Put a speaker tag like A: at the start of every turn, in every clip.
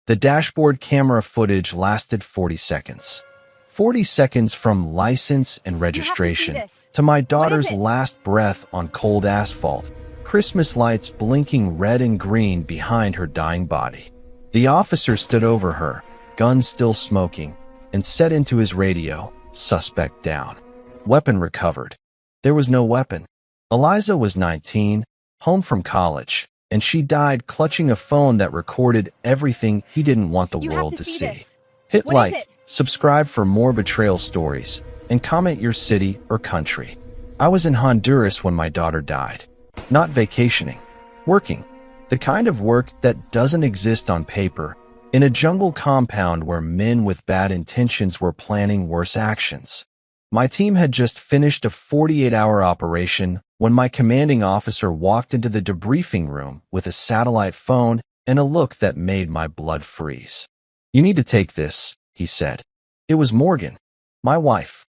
A: The dashboard camera footage lasted 40 seconds. 40 seconds from license and registration to my daughter's last breath on cold asphalt, Christmas lights blinking red and green behind her dying body. The officer stood over her, gun still smoking, and said into his radio, "Suspect down. Weapon recovered." There was no weapon. Eliza was 19, home from college, and she died clutching a phone that recorded everything he didn't want the world to see. Hit like, subscribe for more betrayal stories, and comment your city or country. I was in Honduras when my daughter died. Not vacationing. Working. The kind of work that doesn't exist on paper, in a jungle compound where men with bad intentions were planning worse actions. My team had just finished a 48-hour operation when my commanding officer walked into the debriefing room with a satellite phone and a look that made my blood freeze. "You need to take this," he said. It was Morgan, my wife,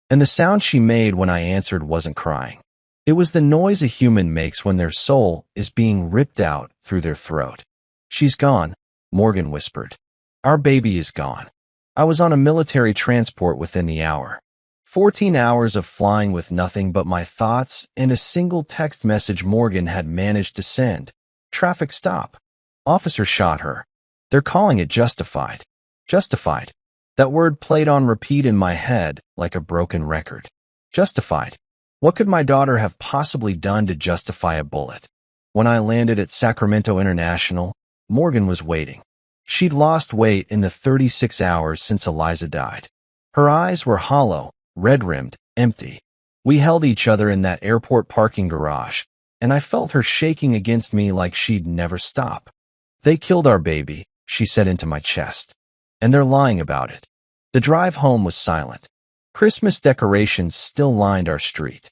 A: and the sound she made when I answered wasn't crying. It was the noise a human makes when their soul is being ripped out through their throat. "She's gone," Morgan whispered. "Our baby is gone." I was on a military transport within the hour. 14 hours of flying with nothing but my thoughts and a single text message Morgan had managed to send. "Traffic stop. Officer shot her. They're calling it justified." Justified. That word played on repeat in my head like a broken record. Justified. What could my daughter have possibly done to justify a bullet? When I landed at Sacramento International, Morgan was waiting. She'd lost weight in the 36 hours since Eliza died. Her eyes were hollow, red-rimmed, empty. We held each other in that airport parking garage, and I felt her shaking against me like she'd never stop. "They killed our baby," she said into my chest. "And they're lying about it." The drive home was silent. Christmas decorations still lined our street.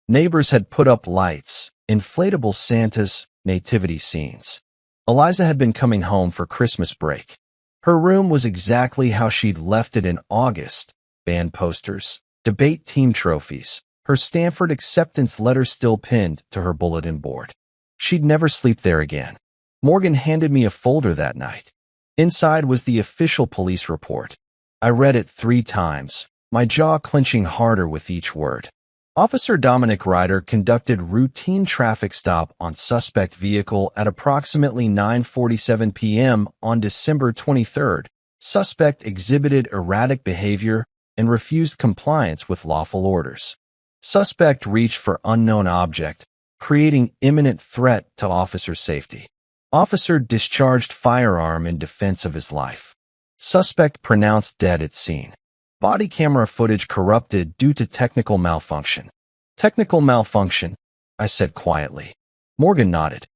A: Neighbors had put up lights, inflatable Santas, nativity scenes. Eliza had been coming home for Christmas break. Her room was exactly how she'd left it in August. Band posters, debate team trophies, her Stanford acceptance letter still pinned to her bulletin board. She'd never sleep there again. Morgan handed me a folder that night. Inside was the official police report. I read it 3 times, my jaw clenching harder with each word. Officer Dominic Ryder conducted routine traffic stop on suspect vehicle at approximately 9:47 p.m. on December 23rd. Suspect exhibited erratic behavior and refused compliance with lawful orders. Suspect reached for unknown object, creating imminent threat to officer safety. Officer discharged firearm in defense of his life. Suspect pronounced dead at scene. Body camera footage corrupted due to technical malfunction. Technical malfunction, I said quietly. Morgan nodded.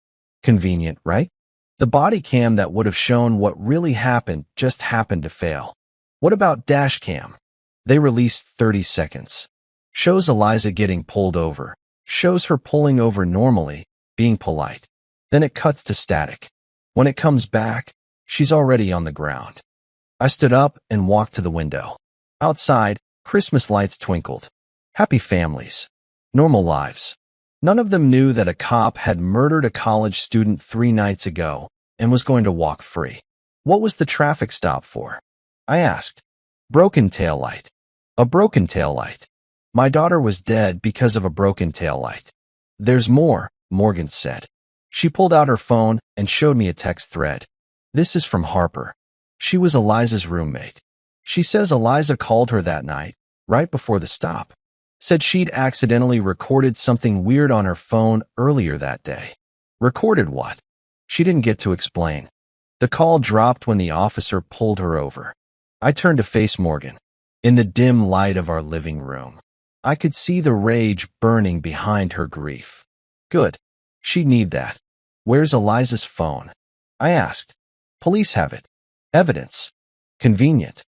A: Convenient, right? The body cam that would have shown what really happened just happened to fail. What about dash cam? They released 30 seconds. Shows Eliza getting pulled over. Shows her pulling over normally, being polite. Then it cuts to static. When it comes back, she's already on the ground. I stood up and walked to the window. Outside, Christmas lights twinkled. Happy families. Normal lives. None of them knew that a cop had murdered a college student 3 nights ago and was going to walk free. What was the traffic stop for? I asked. Broken taillight. A broken taillight. My daughter was dead because of a broken taillight. There's more, Morgan said. She pulled out her phone and showed me a text thread. This is from Harper. She was Eliza's roommate. She says Eliza called her that night, right before the stop. Said she'd accidentally recorded something weird on her phone earlier that day. Recorded what? She didn't get to explain. The call dropped when the officer pulled her over. I turned to face Morgan. In the dim light of our living room, I could see the rage burning behind her grief. Good. She'd need that. Where's Eliza's phone? I asked. Police have it. Evidence. Convenient.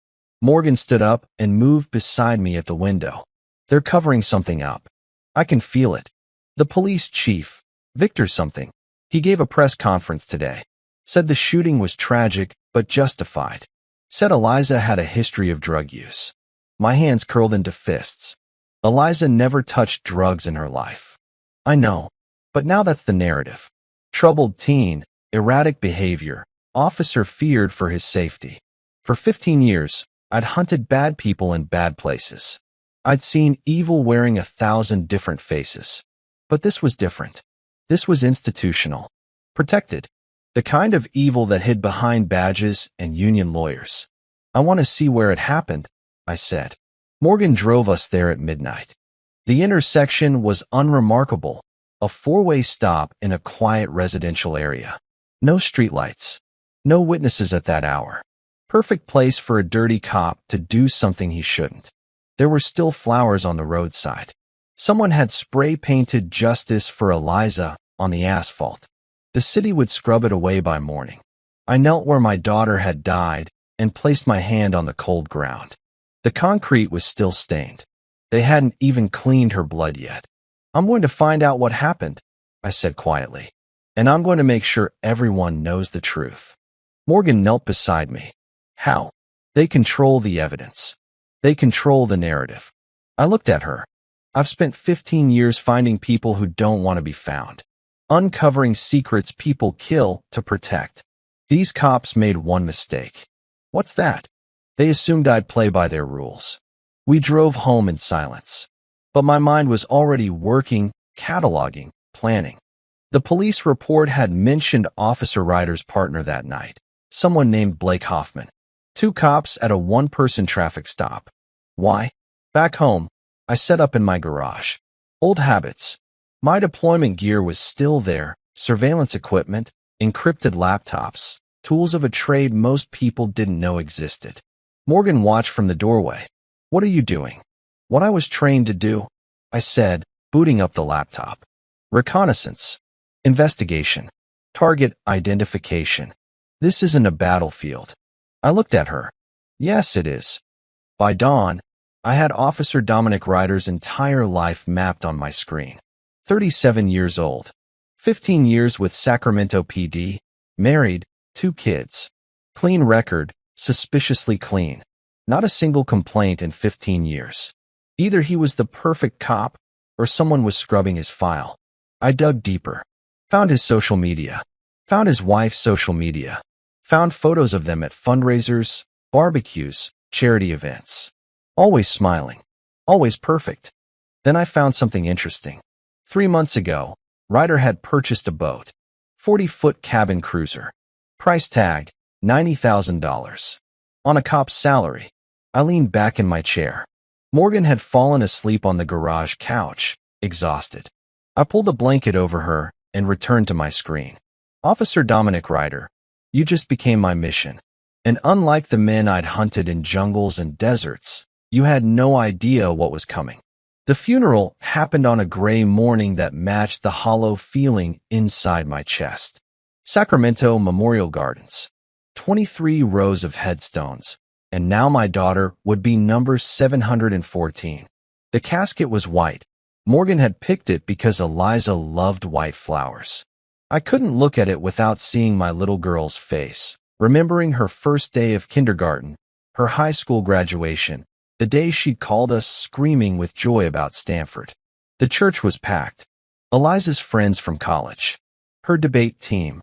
A: Morgan stood up and moved beside me at the window. They're covering something up. I can feel it. The police chief, Victor something, he gave a press conference today. Said the shooting was tragic, but justified. Said Eliza had a history of drug use. My hands curled into fists. Eliza never touched drugs in her life. I know, but now that's the narrative. Troubled teen, erratic behavior, officer feared for his safety. For 15 years, I'd hunted bad people in bad places. I'd seen evil wearing 1,000 different faces. But this was different. This was institutional. Protected. The kind of evil that hid behind badges and union lawyers. I want to see where it happened, I said. Morgan drove us there at midnight. The intersection was unremarkable, a four-way stop in a quiet residential area. No streetlights. No witnesses at that hour. Perfect place for a dirty cop to do something he shouldn't. There were still flowers on the roadside. Someone had spray-painted "Justice for Eliza" on the asphalt. The city would scrub it away by morning. I knelt where my daughter had died and placed my hand on the cold ground. The concrete was still stained. They hadn't even cleaned her blood yet. I'm going to find out what happened, I said quietly. And I'm going to make sure everyone knows the truth. Morgan knelt beside me. How? They control the evidence. They control the narrative. I looked at her. I've spent 15 years finding people who don't want to be found. Uncovering secrets people kill to protect. These cops made one mistake. What's that? They assumed I'd play by their rules. We drove home in silence. But my mind was already working, cataloging, planning. The police report had mentioned Officer Ryder's partner that night, someone named Blake Hoffman. 2 cops at a one-person traffic stop. Why? Back home, I set up in my garage. Old habits. My deployment gear was still there, surveillance equipment, encrypted laptops, tools of a trade most people didn't know existed. Morgan watched from the doorway. What are you doing? What I was trained to do, I said, booting up the laptop. Reconnaissance. Investigation. Target identification. This isn't a battlefield. I looked at her. Yes, it is. By dawn, I had Officer Dominic Ryder's entire life mapped on my screen. 37 years old. 15 years with Sacramento PD. Married. 2 kids. Clean record. Suspiciously clean. Not a single complaint in 15 years. Either he was the perfect cop, or someone was scrubbing his file. I dug deeper. Found his social media. Found his wife's social media. Found photos of them at fundraisers, barbecues, charity events. Always smiling. Always perfect. Then I found something interesting. 3 months ago, Ryder had purchased a boat. 40-foot cabin cruiser. Price tag, $90,000. On a cop's salary. I leaned back in my chair. Morgan had fallen asleep on the garage couch, exhausted. I pulled a blanket over her and returned to my screen. Officer Dominic Ryder, you just became my mission. And unlike the men I'd hunted in jungles and deserts, you had no idea what was coming. The funeral happened on a gray morning that matched the hollow feeling inside my chest. Sacramento Memorial Gardens. 23 rows of headstones, and now my daughter would be number 714. The casket was white. Morgan had picked it because Eliza loved white flowers. I couldn't look at it without seeing my little girl's face, remembering her first day of kindergarten, her high school graduation, the day she'd called us screaming with joy about Stanford. The church was packed. Eliza's friends from college. Her debate team.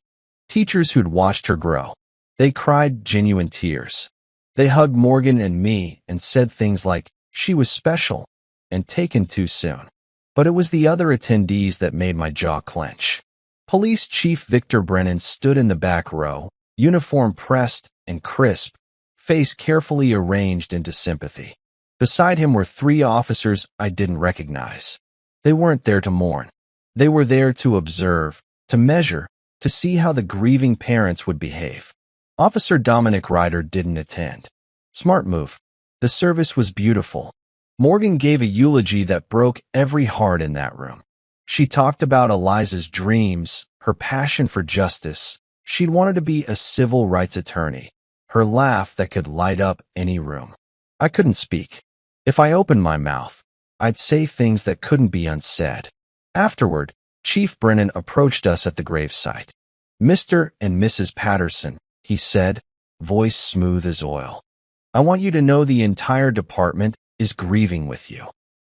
A: Teachers who'd watched her grow. They cried genuine tears. They hugged Morgan and me and said things like, she was special, and taken too soon. But it was the other attendees that made my jaw clench. Police Chief Victor Brennan stood in the back row, uniform pressed and crisp, face carefully arranged into sympathy. Beside him were 3 officers I didn't recognize. They weren't there to mourn. They were there to observe, to measure, to see how the grieving parents would behave. Officer Dominic Ryder didn't attend. Smart move. The service was beautiful. Morgan gave a eulogy that broke every heart in that room. She talked about Eliza's dreams, her passion for justice. She'd wanted to be a civil rights attorney. Her laugh that could light up any room. I couldn't speak. If I opened my mouth, I'd say things that couldn't be unsaid. Afterward, Chief Brennan approached us at the gravesite. Mr. and Mrs. Patterson, he said, voice smooth as oil. I want you to know the entire department is grieving with you.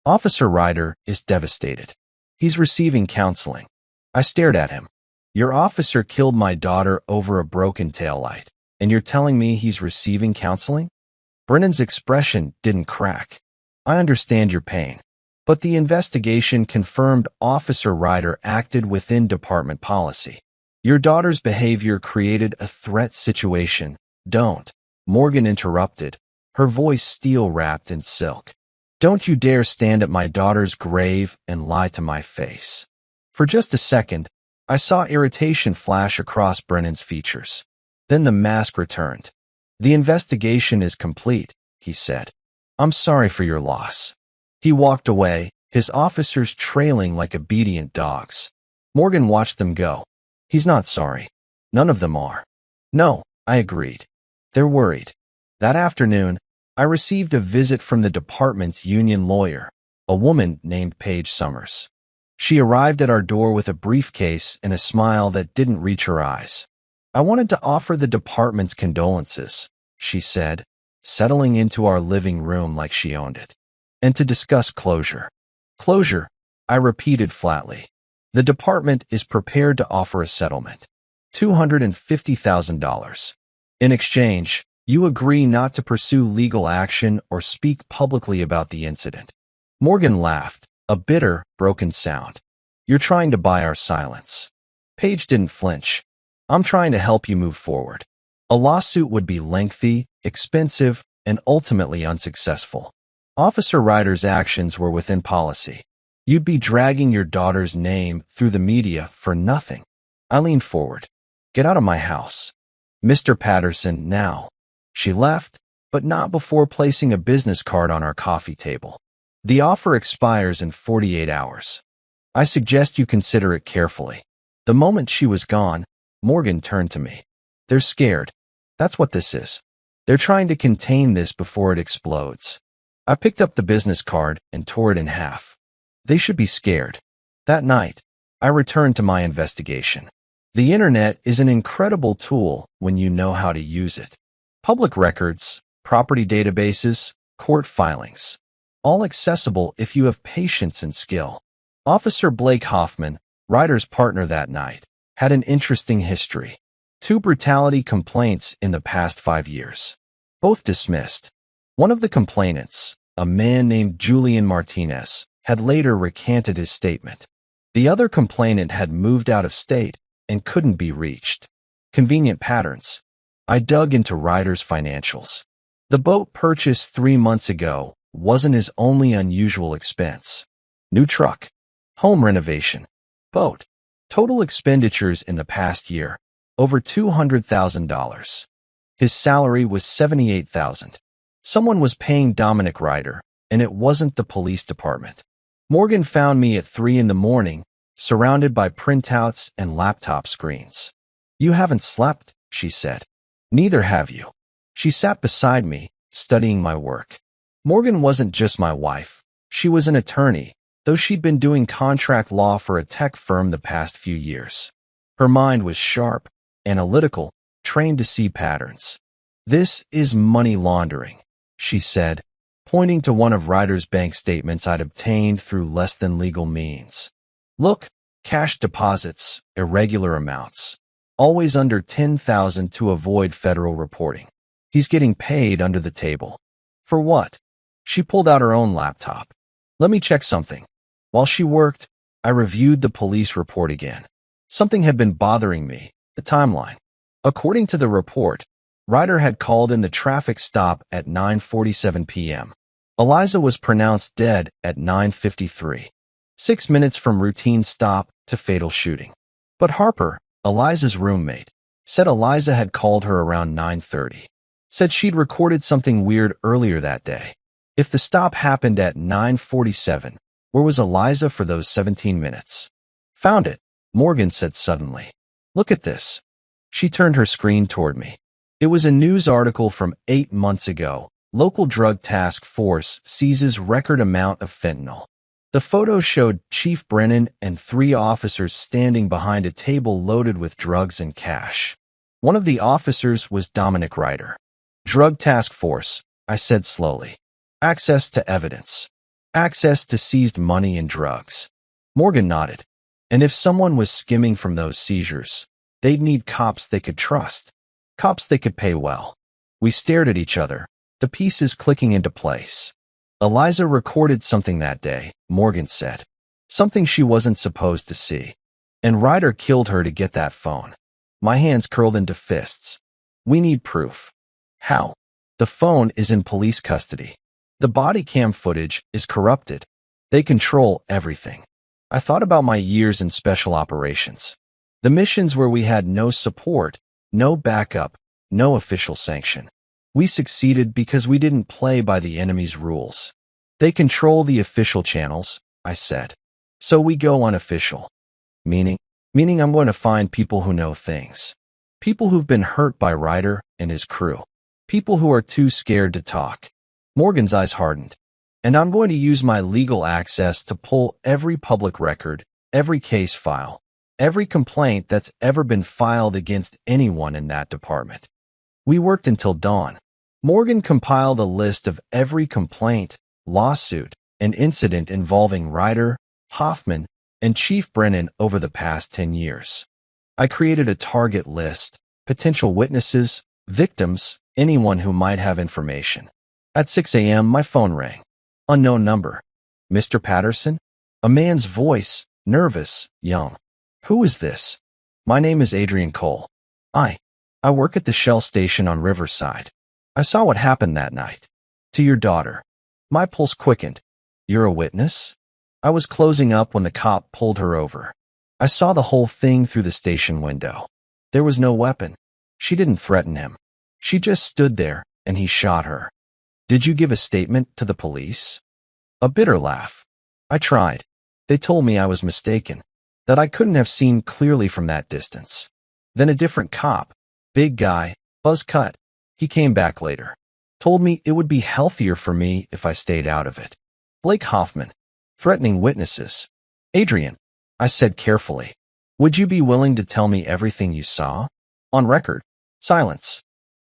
A: Officer Ryder is devastated. He's receiving counseling. I stared at him. Your officer killed my daughter over a broken taillight, and you're telling me he's receiving counseling? Brennan's expression didn't crack. I understand your pain, but the investigation confirmed Officer Ryder acted within department policy. Your daughter's behavior created a threat situation. Don't. Morgan interrupted, her voice steel-wrapped in silk. Don't you dare stand at my daughter's grave and lie to my face. For just a second, I saw irritation flash across Brennan's features. Then the mask returned. The investigation is complete, he said. I'm sorry for your loss. He walked away, his officers trailing like obedient dogs. Morgan watched them go. He's not sorry. None of them are. No, I agreed. They're worried. That afternoon, I received a visit from the department's union lawyer, a woman named Paige Summers. She arrived at our door with a briefcase and a smile that didn't reach her eyes. I wanted to offer the department's condolences, she said, settling into our living room like she owned it, and to discuss closure. Closure, I repeated flatly. The department is prepared to offer a settlement. $250,000. In exchange, you agree not to pursue legal action or speak publicly about the incident. Morgan laughed, a bitter, broken sound. You're trying to buy our silence. Paige didn't flinch. I'm trying to help you move forward. A lawsuit would be lengthy, expensive, and ultimately unsuccessful. Officer Ryder's actions were within policy. You'd be dragging your daughter's name through the media for nothing. I leaned forward. Get out of my house. Mr. Patterson, now. She left, but not before placing a business card on our coffee table. The offer expires in 48 hours. I suggest you consider it carefully. The moment she was gone, Morgan turned to me. They're scared. That's what this is. They're trying to contain this before it explodes. I picked up the business card and tore it in half. They should be scared. That night, I returned to my investigation. The internet is an incredible tool when you know how to use it. Public records, property databases, court filings. All accessible if you have patience and skill. Officer Blake Hoffman, Ryder's partner that night, had an interesting history. 2 brutality complaints in the past 5 years. Both dismissed. One of the complainants, a man named Julian Martinez, had later recanted his statement. The other complainant had moved out of state and couldn't be reached. Convenient patterns. I dug into Ryder's financials. The boat purchased 3 months ago wasn't his only unusual expense. New truck. Home renovation. Boat. Total expenditures in the past year, over $200,000. His salary was $78,000. Someone was paying Dominic Ryder, and it wasn't the police department. Morgan found me at 3 a.m, surrounded by printouts and laptop screens. You haven't slept, she said. Neither have you. She sat beside me, studying my work. Morgan wasn't just my wife. She was an attorney, though she'd been doing contract law for a tech firm the past few years. Her mind was sharp, analytical, trained to see patterns. This is money laundering, she said, pointing to one of Ryder's bank statements I'd obtained through less than legal means. Look, cash deposits, irregular amounts. Always under $10,000 to avoid federal reporting. He's getting paid under the table. For what? She pulled out her own laptop. Let me check something. While she worked, I reviewed the police report again. Something had been bothering me, the timeline. According to the report, Ryder had called in the traffic stop at 9:47 p.m. Eliza was pronounced dead at 9:53. 6 minutes from routine stop to fatal shooting. But Harper, Eliza's roommate, said Eliza had called her around 9:30. Said she'd recorded something weird earlier that day. If the stop happened at 9:47, where was Eliza for those 17 minutes? Found it, Morgan said suddenly. Look at this. She turned her screen toward me. It was a news article from 8 months ago. Local drug task force seizes record amount of fentanyl. The photo showed Chief Brennan and 3 officers standing behind a table loaded with drugs and cash. One of the officers was Dominic Ryder. Drug task force, I said slowly. Access to evidence. Access to seized money and drugs. Morgan nodded. And if someone was skimming from those seizures, they'd need cops they could trust, cops they could pay well. We stared at each other, the pieces clicking into place. Eliza recorded something that day, Morgan said. Something she wasn't supposed to see. And Ryder killed her to get that phone. My hands curled into fists. We need proof. How? The phone is in police custody. The body cam footage is corrupted. They control everything. I thought about my years in special operations. The missions where we had no support, no backup, no official sanction. We succeeded because we didn't play by the enemy's rules. They control the official channels, I said. So we go unofficial. Meaning I'm going to find people who know things. People who've been hurt by Ryder and his crew. People who are too scared to talk. Morgan's eyes hardened. And I'm going to use my legal access to pull every public record, every case file, every complaint that's ever been filed against anyone in that department. We worked until dawn. Morgan compiled a list of every complaint, lawsuit, and incident involving Ryder, Hoffman, and Chief Brennan over the past 10 years. I created a target list, potential witnesses, victims, anyone who might have information. At 6 a.m., my phone rang. Unknown number. Mr. Patterson? A man's voice, nervous, young. Who is this? My name is Adrian Cole. I work at the Shell station on Riverside. I saw what happened that night. To your daughter. My pulse quickened. You're a witness? I was closing up when the cop pulled her over. I saw the whole thing through the station window. There was no weapon. She didn't threaten him. She just stood there, and he shot her. Did you give a statement to the police? A bitter laugh. I tried. They told me I was mistaken, that I couldn't have seen clearly from that distance. Then a different cop, big guy, buzz cut. He came back later. Told me it would be healthier for me if I stayed out of it. Blake Hoffman. Threatening witnesses. Adrian, I said carefully. Would you be willing to tell me everything you saw? On record. Silence.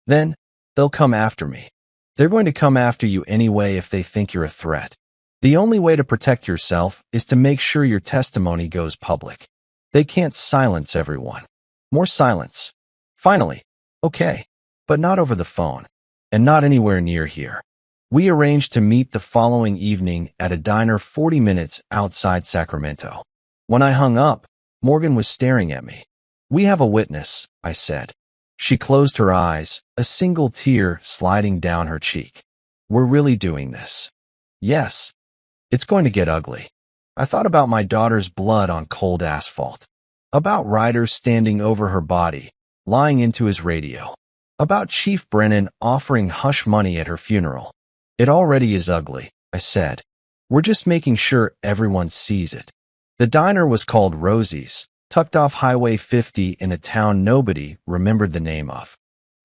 A: Then, they'll come after me. They're going to come after you anyway if they think you're a threat. The only way to protect yourself is to make sure your testimony goes public. They can't silence everyone. More silence. Finally. Okay. But not over the phone. And not anywhere near here. We arranged to meet the following evening at a diner 40 minutes outside Sacramento. When I hung up, Morgan was staring at me. We have a witness, I said. She closed her eyes, a single tear sliding down her cheek. We're really doing this. Yes. It's going to get ugly. I thought about my daughter's blood on cold asphalt. About Ryder standing over her body, lying into his radio. About Chief Brennan offering hush money at her funeral. It already is ugly, I said. We're just making sure everyone sees it. The diner was called Rosie's, tucked off Highway 50 in a town nobody remembered the name of.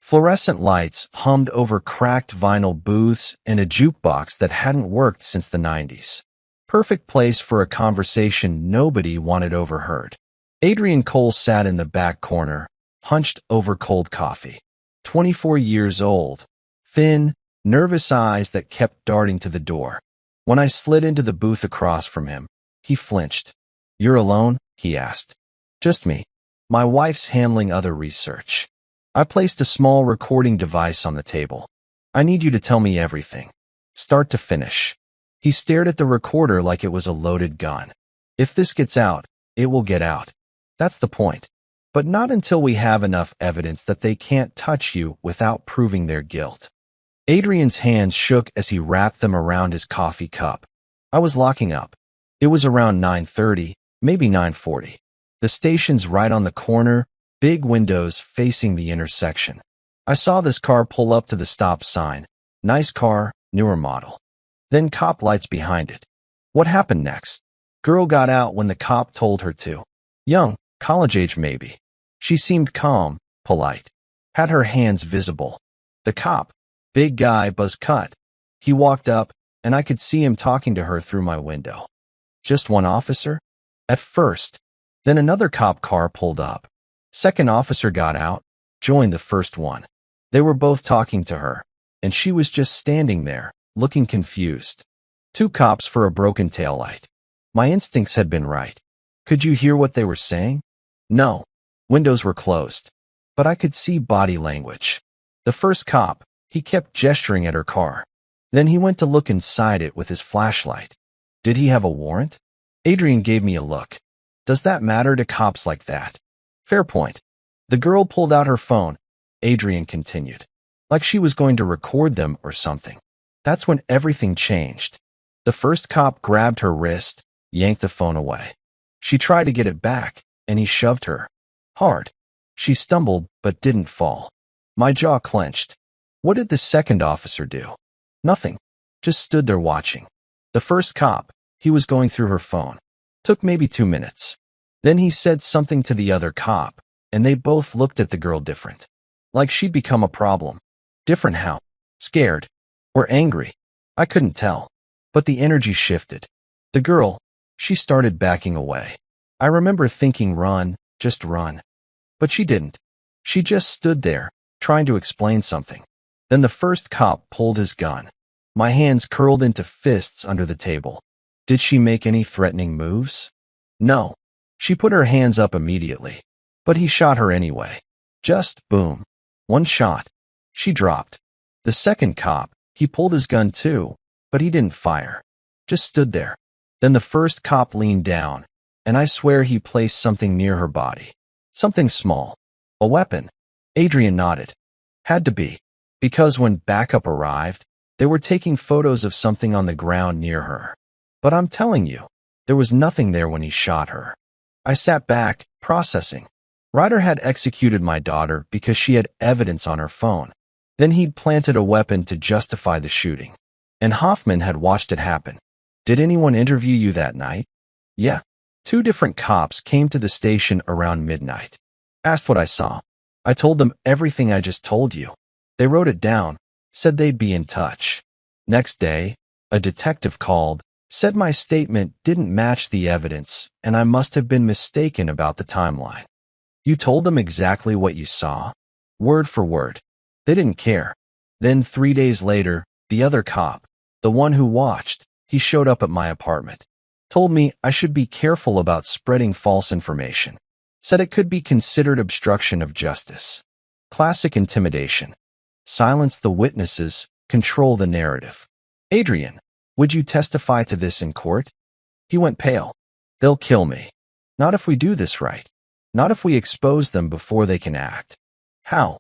A: Fluorescent lights hummed over cracked vinyl booths and a jukebox that hadn't worked since the 90s. Perfect place for a conversation nobody wanted overheard. Adrian Cole sat in the back corner, hunched over cold coffee. 24 years old, thin, nervous eyes that kept darting to the door. When I slid into the booth across from him, he flinched. You're alone? He asked. Just me. My wife's handling other research. I placed a small recording device on the table. I need you to tell me everything. Start to finish. He stared at the recorder like it was a loaded gun. If this gets out, it will get out. That's the point. But not until we have enough evidence that they can't touch you without proving their guilt. Adrian's hands shook as he wrapped them around his coffee cup. I was locking up. It was around 9:30, maybe 9:40. The station's right on the corner, big windows facing the intersection. I saw this car pull up to the stop sign. Nice car, newer model. Then cop lights behind it. What happened next? Girl got out when the cop told her to. Young, college age maybe. She seemed calm, polite. Had her hands visible. The cop, big guy, buzz cut. He walked up, and I could see him talking to her through my window. Just one officer? At first. Then another cop car pulled up. Second officer got out, joined the first one. They were both talking to her, and she was just standing there, looking confused. Two cops for a broken taillight. My instincts had been right. Could you hear what they were saying? No. Windows were closed. But I could see body language. The first cop, he kept gesturing at her car. Then he went to look inside it with his flashlight. Did he have a warrant? Adrian gave me a look. Does that matter to cops like that? Fair point. The girl pulled out her phone. Adrian continued. Like she was going to record them or something. That's when everything changed. The first cop grabbed her wrist, yanked the phone away. She tried to get it back, and he shoved her. Hard. She stumbled, but didn't fall. My jaw clenched. What did the second officer do? Nothing. Just stood there watching. The first cop, he was going through her phone. Took maybe 2 minutes. Then he said something to the other cop, and they both looked at the girl different. Like she'd become a problem. Different how? Scared? Or angry? I couldn't tell. But the energy shifted. The girl, she started backing away. I remember thinking run, just run. But she didn't. She just stood there, trying to explain something. Then the first cop pulled his gun. My hands curled into fists under the table. Did she make any threatening moves? No. She put her hands up immediately. But he shot her anyway. Just boom. One shot. She dropped. The second cop, he pulled his gun too, but he didn't fire. Just stood there. Then the first cop leaned down, and I swear he placed something near her body. Something small. A weapon. Adrian nodded. Had to be. Because when backup arrived, they were taking photos of something on the ground near her. But I'm telling you, there was nothing there when he shot her. I sat back, processing. Ryder had executed my daughter because she had evidence on her phone. Then he'd planted a weapon to justify the shooting. And Hoffman had watched it happen. Did anyone interview you that night? Yeah. 2 different cops came to the station around midnight. Asked what I saw. I told them everything I just told you. They wrote it down, said they'd be in touch. Next day, a detective called, said my statement didn't match the evidence and I must have been mistaken about the timeline. You told them exactly what you saw? Word for word. They didn't care. Then 3 days later, the other cop, the one who watched, he showed up at my apartment. Told me I should be careful about spreading false information. Said it could be considered obstruction of justice. Classic intimidation. Silence the witnesses, control the narrative. Adrian, would you testify to this in court? He went pale. They'll kill me. Not if we do this right. Not if we expose them before they can act. How?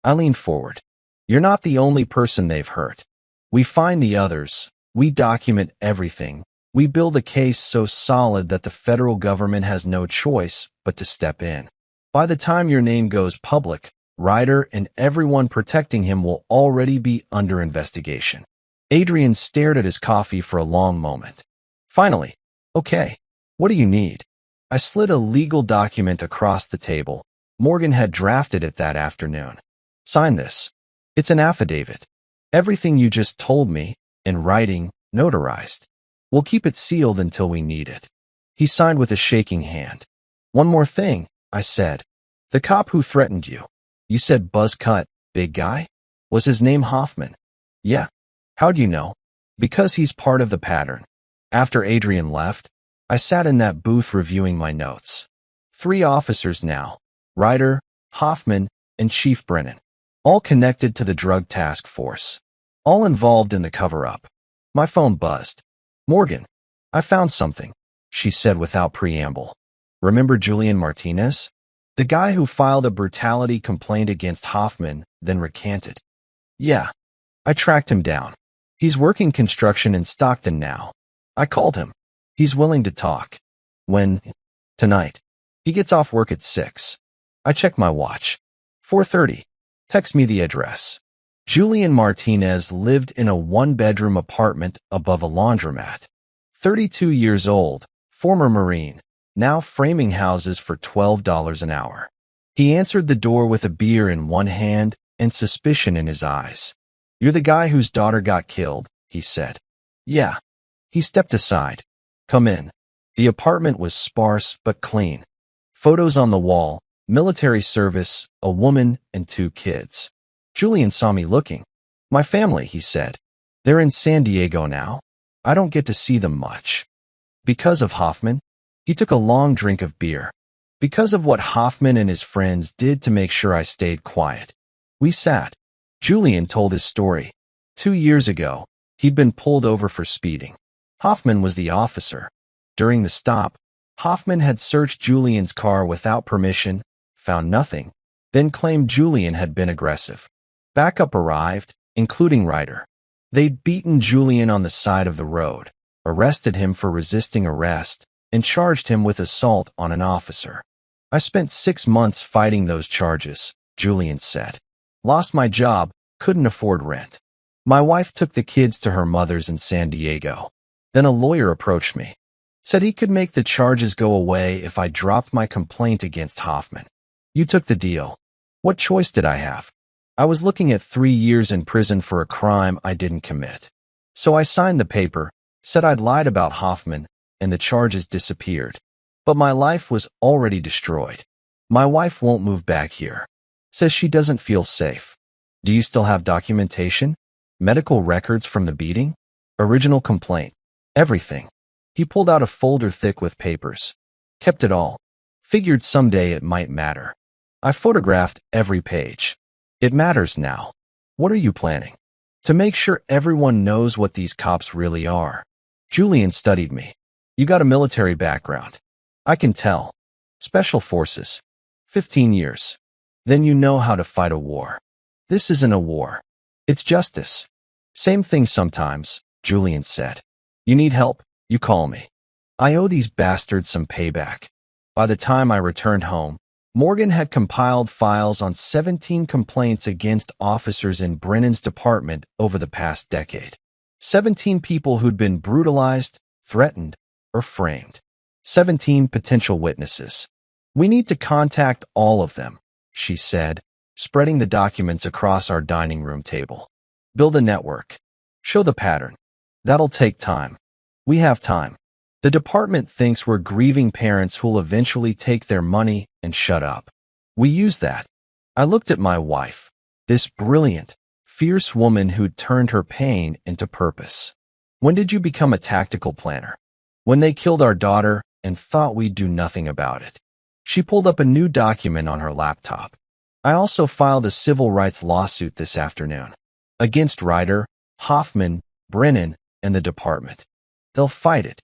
A: I leaned forward. You're not the only person they've hurt. We find the others. We document everything. We build a case so solid that the federal government has no choice but to step in. By the time your name goes public, Ryder and everyone protecting him will already be under investigation. Adrian stared at his coffee for a long moment. Finally, okay, what do you need? I slid a legal document across the table. Morgan had drafted it that afternoon. Sign this. It's an affidavit. Everything you just told me, in writing, notarized. We'll keep it sealed until we need it. He signed with a shaking hand. One more thing, I said. The cop who threatened you. You said buzz cut, big guy? Was his name Hoffman? Yeah. How'd you know? Because he's part of the pattern. After Adrian left, I sat in that booth reviewing my notes. 3 officers now. Ryder, Hoffman, and Chief Brennan. All connected to the drug task force. All involved in the cover-up. My phone buzzed. Morgan, I found something, she said without preamble. Remember Julian Martinez? The guy who filed a brutality complaint against Hoffman, then recanted. Yeah. I tracked him down. He's working construction in Stockton now. I called him. He's willing to talk. When? Tonight. He gets off work at 6. I checked my watch. 4:30. Text me the address. Julian Martinez lived in a 1-bedroom apartment above a laundromat. 32 years old, former Marine, now framing houses for $12 an hour. He answered the door with a beer in one hand and suspicion in his eyes. You're the guy whose daughter got killed, he said. Yeah. He stepped aside. Come in. The apartment was sparse but clean. Photos on the wall, military service, a woman, and 2 kids. Julian saw me looking. My family, he said. They're in San Diego now. I don't get to see them much. Because of Hoffman? He took a long drink of beer. Because of what Hoffman and his friends did to make sure I stayed quiet. We sat. Julian told his story. 2 years ago, he'd been pulled over for speeding. Hoffman was the officer. During the stop, Hoffman had searched Julian's car without permission, found nothing, then claimed Julian had been aggressive. Backup arrived, including Ryder. They'd beaten Julian on the side of the road, arrested him for resisting arrest, and charged him with assault on an officer. I spent 6 months fighting those charges, Julian said. Lost my job, couldn't afford rent. My wife took the kids to her mother's in San Diego. Then a lawyer approached me. Said he could make the charges go away if I dropped my complaint against Hoffman. You took the deal. What choice did I have? I was looking at 3 years in prison for a crime I didn't commit. So I signed the paper, said I'd lied about Hoffman, and the charges disappeared. But my life was already destroyed. My wife won't move back here. Says she doesn't feel safe. Do you still have documentation? Medical records from the beating? Original complaint? Everything. He pulled out a folder thick with papers. Kept it all. Figured someday it might matter. I photographed every page. It matters now. What are you planning? To make sure everyone knows what these cops really are. Julian studied me. You got a military background. I can tell. Special Forces. 15 years. Then you know how to fight a war. This isn't a war. It's justice. Same thing sometimes, Julian said. You need help, you call me. I owe these bastards some payback. By the time I returned home, Morgan had compiled files on 17 complaints against officers in Brennan's department over the past decade. 17 people who'd been brutalized, threatened, or framed. 17 potential witnesses. We need to contact all of them, she said, spreading the documents across our dining room table. Build a network. Show the pattern. That'll take time. We have time. The department thinks we're grieving parents who'll eventually take their money and shut up. We use that. I looked at my wife, this brilliant, fierce woman who'd turned her pain into purpose. When did you become a tactical planner? When they killed our daughter and thought we'd do nothing about it. She pulled up a new document on her laptop. I also filed a civil rights lawsuit this afternoon. Against Ryder, Hoffman, Brennan, and the department. They'll fight it.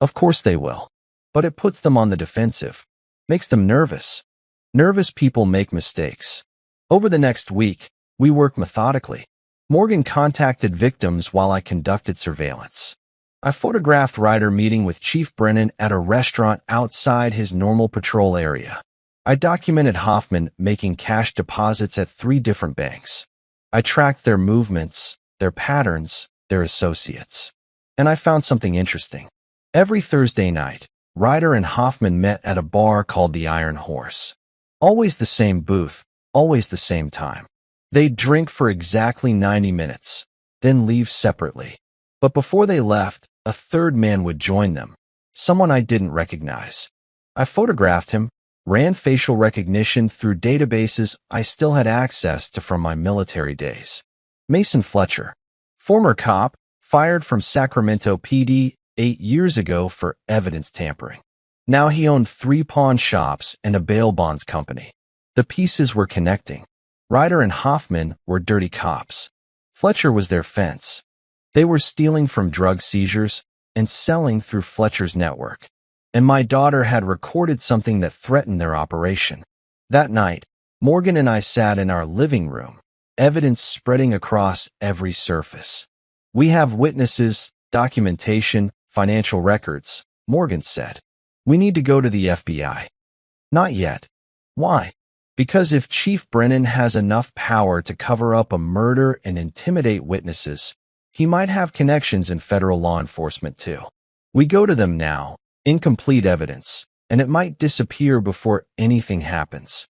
A: Of course they will. But it puts them on the defensive. Makes them nervous. Nervous people make mistakes. Over the next week, we worked methodically. Morgan contacted victims while I conducted surveillance. I photographed Ryder meeting with Chief Brennan at a restaurant outside his normal patrol area. I documented Hoffman making cash deposits at 3 different banks. I tracked their movements, their patterns, their associates. And I found something interesting. Every Thursday night, Ryder and Hoffman met at a bar called the Iron Horse. Always the same booth, always the same time. They'd drink for exactly 90 minutes, then leave separately. But before they left, a third man would join them, someone I didn't recognize. I photographed him, ran facial recognition through databases I still had access to from my military days. Mason Fletcher, former cop, fired from Sacramento PD 8 years ago for evidence tampering. Now he owned 3 pawn shops and a bail bonds company. The pieces were connecting. Ryder and Hoffman were dirty cops. Fletcher was their fence. They were stealing from drug seizures and selling through Fletcher's network. And my daughter had recorded something that threatened their operation. That night, Morgan and I sat in our living room, evidence spreading across every surface. We have witnesses, documentation, financial records, Morgan said. We need to go to the FBI. Not yet. Why? Because if Chief Brennan has enough power to cover up a murder and intimidate witnesses, he might have connections in federal law enforcement too. We go to them now, incomplete evidence, and it might disappear before anything happens.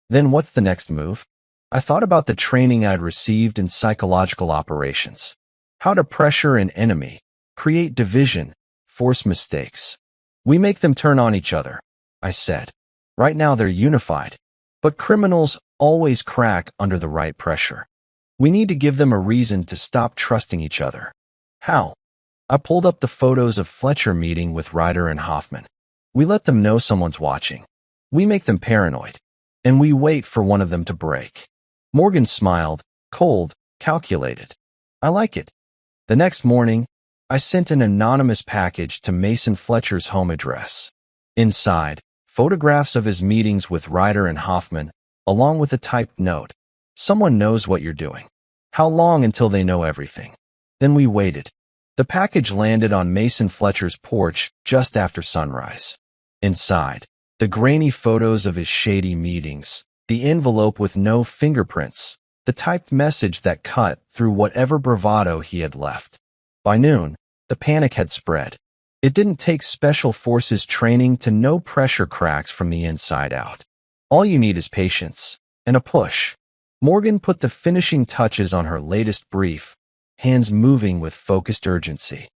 A: Then what's the next move? I thought about the training I'd received in psychological operations. How to pressure an enemy, create division, force mistakes. We make them turn on each other, I said. Right now they're unified, but criminals always crack under the right pressure. We need to give them a reason to stop trusting each other. How? I pulled up the photos of Fletcher meeting with Ryder and Hoffman. We let them know someone's watching. We make them paranoid. And we wait for one of them to break. Morgan smiled, cold, calculated. I like it. The next morning, I sent an anonymous package to Mason Fletcher's home address. Inside, photographs of his meetings with Ryder and Hoffman, along with a typed note. Someone knows what you're doing. How long until they know everything? Then we waited. The package landed on Mason Fletcher's porch just after sunrise. Inside, the grainy photos of his shady meetings, the envelope with no fingerprints, the typed message that cut through whatever bravado he had left. By noon, the panic had spread. It didn't take special forces training to know pressure cracks from the inside out. All you need is patience and a push. Morgan put the finishing touches on her latest brief, hands moving with focused urgency.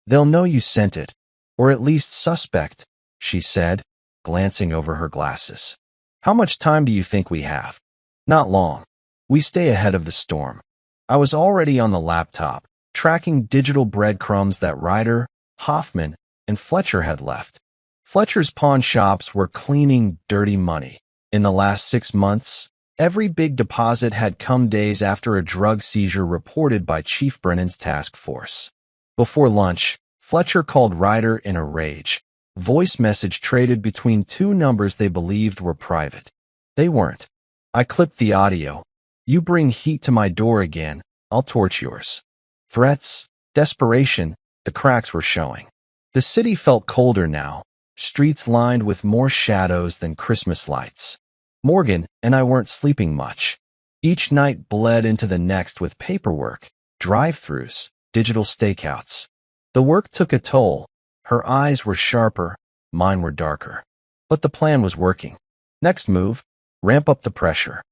A: They'll know you sent it, or at least suspect, she said, glancing over her glasses. How much time do you think we have? Not long. We stay ahead of the storm. I was already on the laptop, tracking digital breadcrumbs that Ryder, Hoffman, and Fletcher had left. Fletcher's pawn shops were cleaning dirty money. In the last 6 months, every big deposit had come days after a drug seizure reported by Chief Brennan's task force. Before lunch, Fletcher called Ryder in a rage. Voice message traded between two numbers they believed were private. They weren't. I clipped the audio. You bring heat to my door again, I'll torch yours. Threats, desperation, the cracks were showing. The city felt colder now, streets lined with more shadows than Christmas lights. Morgan and I weren't sleeping much. Each night bled into the next with paperwork, drive-thrus, digital stakeouts. The work took a toll. Her eyes were sharper, mine were darker. But the plan was working. Next move, ramp up the pressure.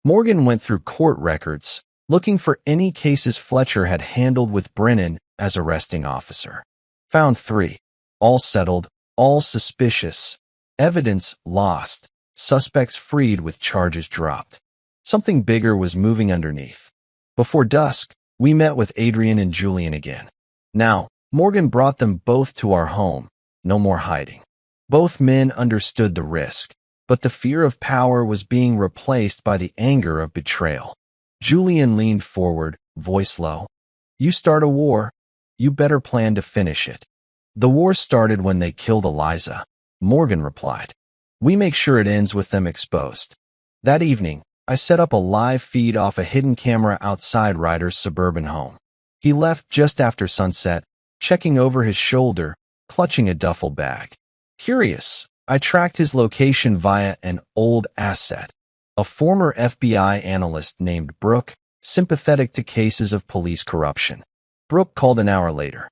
A: Morgan went through court records, looking for any cases Fletcher had handled with Brennan as arresting officer. Found 3. All settled, all suspicious. Evidence lost. Suspects freed with charges dropped. Something bigger was moving underneath. Before dusk, we met with Adrian and Julian again. Now, Morgan brought them both to our home. No more hiding. Both men understood the risk, but the fear of power was being replaced by the anger of betrayal. Julian leaned forward, voice low. You start a war, you better plan to finish it. The war started when they killed Eliza, Morgan replied. We make sure it ends with them exposed. That evening, I set up a live feed off a hidden camera outside Ryder's suburban home. He left just after sunset, checking over his shoulder, clutching a duffel bag. Curious, I tracked his location via an old asset. A former FBI analyst named Brooke, sympathetic to cases of police corruption. Brooke called an hour later.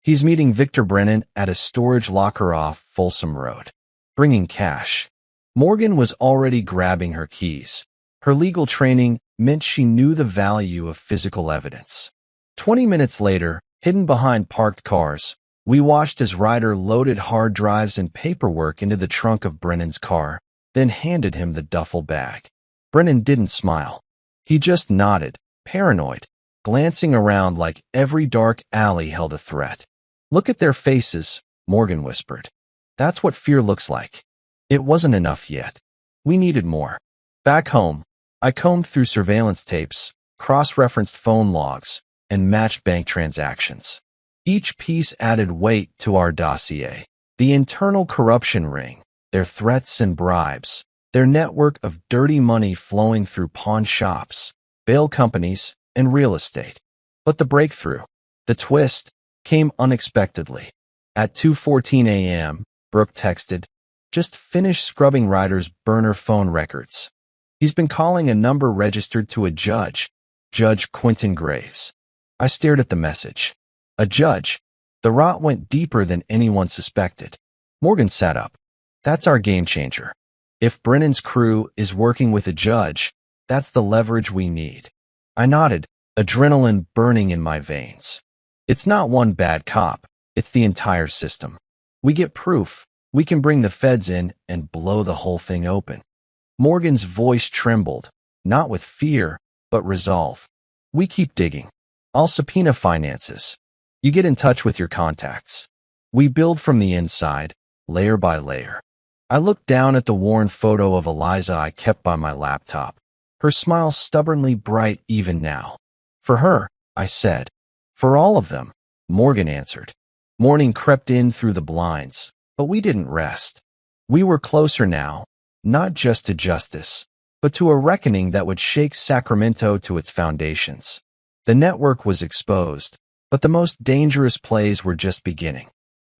A: He's meeting Victor Brennan at a storage locker off Folsom Road. Bringing cash. Morgan was already grabbing her keys. Her legal training meant she knew the value of physical evidence. 20 minutes later, hidden behind parked cars, we watched as Ryder loaded hard drives and paperwork into the trunk of Brennan's car, then handed him the duffel bag. Brennan didn't smile. He just nodded, paranoid, glancing around like every dark alley held a threat. Look at their faces, Morgan whispered. That's what fear looks like. It wasn't enough yet. We needed more. Back home, I combed through surveillance tapes, cross-referenced phone logs, and matched bank transactions. Each piece added weight to our dossier. The internal corruption ring, their threats and bribes, their network of dirty money flowing through pawn shops, bail companies, and real estate. But the breakthrough, the twist, came unexpectedly. At 2:14 a.m., Brooke texted, just finished scrubbing Ryder's burner phone records. He's been calling a number registered to a judge, Judge Quentin Graves. I stared at the message. A judge. The rot went deeper than anyone suspected. Morgan sat up. That's our game changer. If Brennan's crew is working with a judge, that's the leverage we need. I nodded, adrenaline burning in my veins. It's not one bad cop. It's the entire system. We get proof. We can bring the feds in and blow the whole thing open. Morgan's voice trembled, not with fear, but resolve. We keep digging. I'll subpoena finances. You get in touch with your contacts. We build from the inside, layer by layer. I looked down at the worn photo of Eliza I kept by my laptop, her smile stubbornly bright even now. For her, I said. For all of them, Morgan answered. Morning crept in through the blinds, but we didn't rest. We were closer now, not just to justice, but to a reckoning that would shake Sacramento to its foundations. The network was exposed, but the most dangerous plays were just beginning.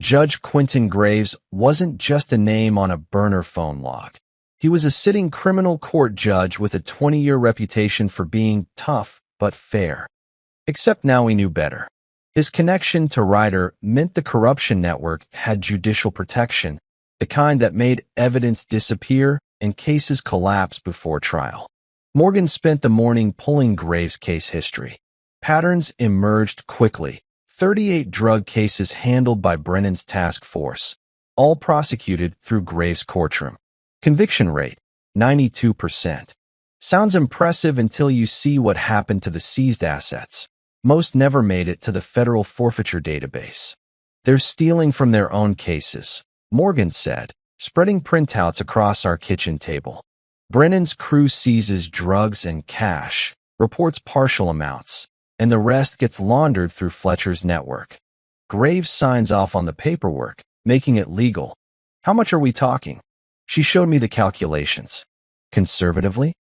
A: Judge Quentin Graves wasn't just a name on a burner phone log. He was a sitting criminal court judge with a 20-year reputation for being tough but fair. Except now we knew better. His connection to Ryder meant the corruption network had judicial protection, the kind that made evidence disappear and cases collapse before trial. Morgan spent the morning pulling Graves' case history. Patterns emerged quickly. 38 drug cases handled by Brennan's task force, all prosecuted through Graves' courtroom. Conviction rate, 92%. Sounds impressive until you see what happened to the seized assets. Most never made it to the federal forfeiture database. They're stealing from their own cases, Morgan said, spreading printouts across our kitchen table. Brennan's crew seizes drugs and cash, reports partial amounts, and the rest gets laundered through Fletcher's network. Graves signs off on the paperwork, making it legal. How much are we talking? She showed me the calculations. Conservatively,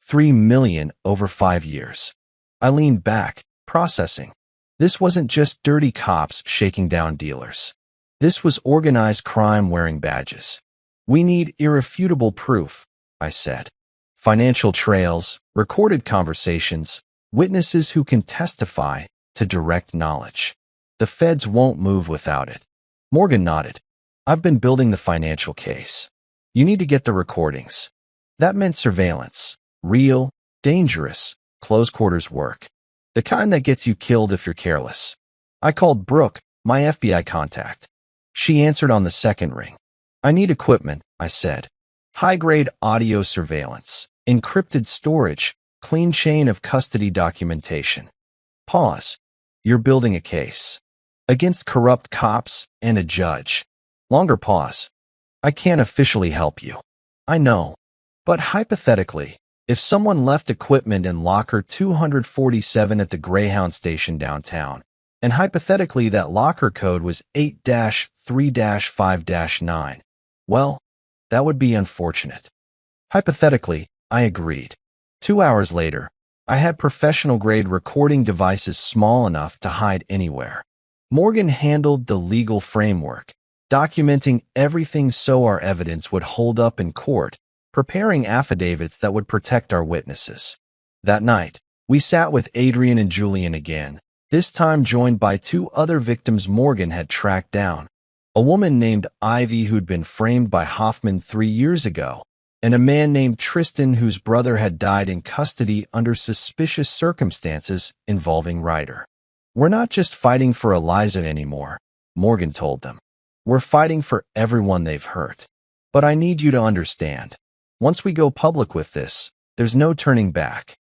A: $3 million over 5 years. I leaned back, processing. This wasn't just dirty cops shaking down dealers. This was organized crime wearing badges. We need irrefutable proof, I said. Financial trails, recorded conversations, witnesses who can testify to direct knowledge. The feds won't move without it. Morgan nodded. I've been building the financial case. You need to get the recordings. That meant surveillance. Real, dangerous, close-quarters work. The kind that gets you killed if you're careless. I called Brooke, my FBI contact. She answered on the second ring. I need equipment, I said. High-grade audio surveillance, encrypted storage, clean chain of custody documentation. Pause. You're building a case. Against corrupt cops and a judge. Longer pause. I can't officially help you. I know. But hypothetically, if someone left equipment in locker 247 at the Greyhound station downtown, and hypothetically that locker code was 8-3-5-9, well, that would be unfortunate. Hypothetically, I agreed. 2 hours later, I had professional-grade recording devices small enough to hide anywhere. Morgan handled the legal framework, documenting everything so our evidence would hold up in court, preparing affidavits that would protect our witnesses. That night, we sat with Adrian and Julian again, this time joined by 2 other victims Morgan had tracked down. A woman named Ivy who'd been framed by Hoffman 3 years ago, and a man named Tristan whose brother had died in custody under suspicious circumstances involving Ryder. We're not just fighting for Eliza anymore, Morgan told them. We're fighting for everyone they've hurt. But I need you to understand. Once we go public with this, there's no turning back.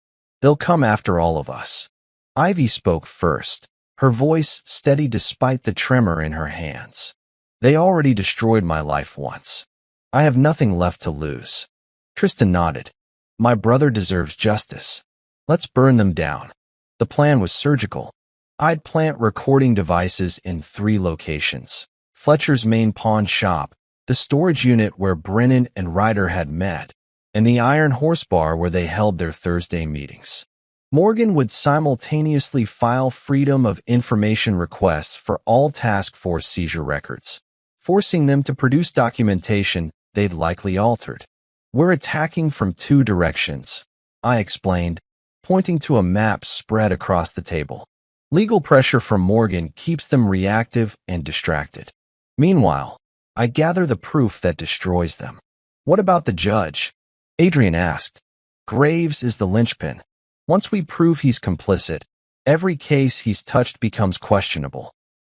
A: They'll come after all of us. Ivy spoke first, her voice steady despite the tremor in her hands. They already destroyed my life once. I have nothing left to lose. Tristan nodded. My brother deserves justice. Let's burn them down. The plan was surgical. I'd plant recording devices in 3 locations. Fletcher's main pawn shop, the storage unit where Brennan and Ryder had met, and the Iron Horse Bar where they held their Thursday meetings. Morgan would simultaneously file Freedom of Information requests for all task force seizure records, forcing them to produce documentation they'd likely altered. We're attacking from 2 directions, I explained, pointing to a map spread across the table. Legal pressure from Morgan keeps them reactive and distracted. Meanwhile, I gather the proof that destroys them. What about the judge? Adrian asked. Graves is the linchpin. Once we prove he's complicit, every case he's touched becomes questionable.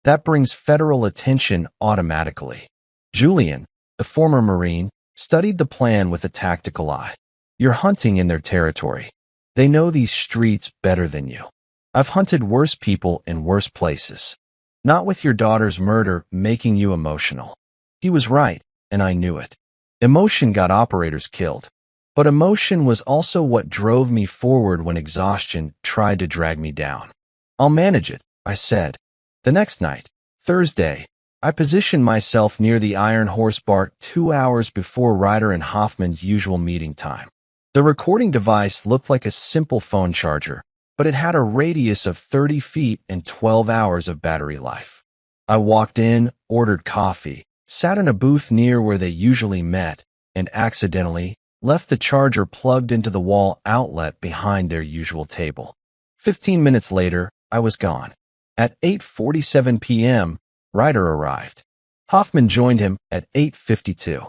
A: That brings federal attention automatically. Julian, the former Marine, studied the plan with a tactical eye. You're hunting in their territory. They know these streets better than you. I've hunted worse people in worse places. Not with your daughter's murder making you emotional. He was right, and I knew it. Emotion got operators killed. But emotion was also what drove me forward when exhaustion tried to drag me down. I'll manage it, I said. The next night, Thursday, I positioned myself near the Iron Horse bar 2 hours before Ryder and Hoffman's usual meeting time. The recording device looked like a simple phone charger, but it had a radius of 30 feet and 12 hours of battery life. I walked in, ordered coffee, sat in a booth near where they usually met, and accidentally left the charger plugged into the wall outlet behind their usual table. 15 minutes later, I was gone. At 8:47 p.m., Ryder arrived. Hoffman joined him at 8:52.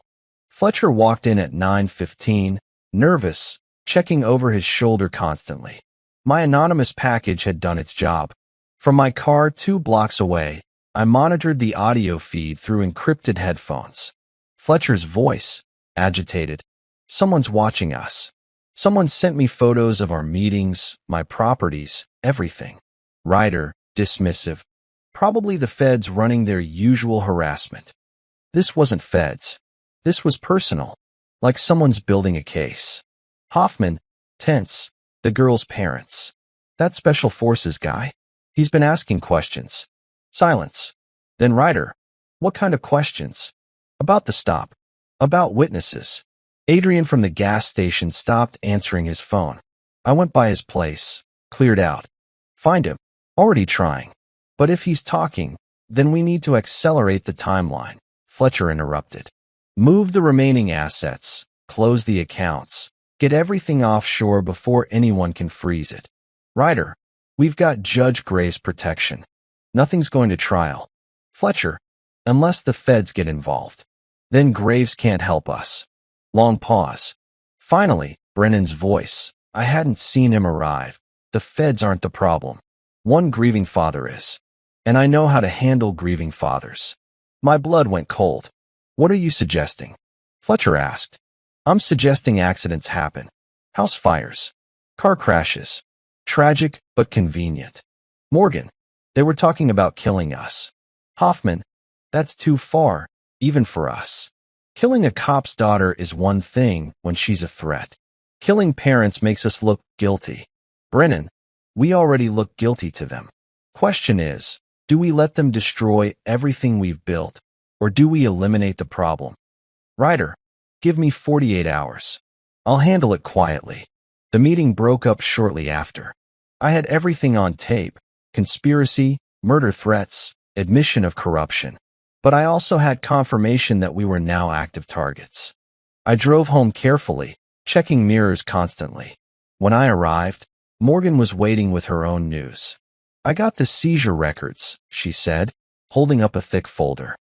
A: Fletcher walked in at 9:15, nervous, checking over his shoulder constantly. My anonymous package had done its job. From my car 2 blocks away, I monitored the audio feed through encrypted headphones. Fletcher's voice, agitated. Someone's watching us. Someone sent me photos of our meetings, my properties, everything. Ryder, dismissive. Probably the feds running their usual harassment. This wasn't feds. This was personal, like someone's building a case. Hoffman, tense, the girl's parents. That special forces guy? He's been asking questions. Silence. Then Ryder. What kind of questions? About the stop. About witnesses. Adrian from the gas station stopped answering his phone. I went by his place, cleared out. Find him. Already trying. But if he's talking, then we need to accelerate the timeline. Fletcher interrupted. Move the remaining assets, close the accounts, get everything offshore before anyone can freeze it. Ryder, we've got Judge Gray's protection. Nothing's going to trial. Fletcher, unless the feds get involved. Then Graves can't help us. Long pause. Finally, Brennan's voice. I hadn't seen him arrive. The feds aren't the problem. One grieving father is. And I know how to handle grieving fathers. My blood went cold. What are you suggesting? Fletcher asked. I'm suggesting accidents happen. House fires. Car crashes. Tragic, but convenient. Morgan. They were talking about killing us. Hoffman. That's too far, even for us. Killing a cop's daughter is one thing when she's a threat. Killing parents makes us look guilty. Brennan, we already look guilty to them. Question is, do we let them destroy everything we've built, or do we eliminate the problem? Ryder, give me 48 hours. I'll handle it quietly. The meeting broke up shortly after. I had everything on tape: conspiracy, murder threats, admission of corruption. But I also had confirmation that we were now active targets. I drove home carefully, checking mirrors constantly. When I arrived, Morgan was waiting with her own news. I got the seizure records, she said, holding up a thick folder.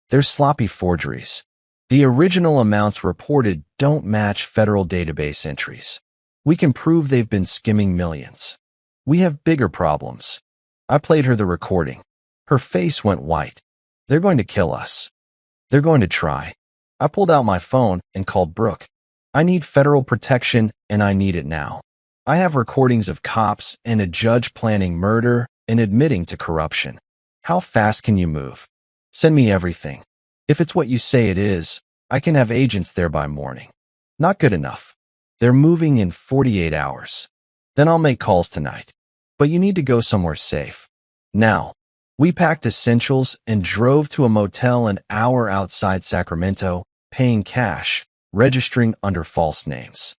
A: They're sloppy forgeries. The original amounts reported don't match federal database entries. We can prove they've been skimming millions. We have bigger problems. I played her the recording. Her face went white. They're going to kill us. They're going to try. I pulled out my phone and called Brooke. I need federal protection, and I need it now. I have recordings of cops and a judge planning murder and admitting to corruption. How fast can you move? Send me everything. If it's what you say it is, I can have agents there by morning. Not good enough. They're moving in 48 hours. Then I'll make calls tonight. But you need to go somewhere safe. Now. We packed essentials and drove to a motel an hour outside Sacramento, paying cash, registering under false names.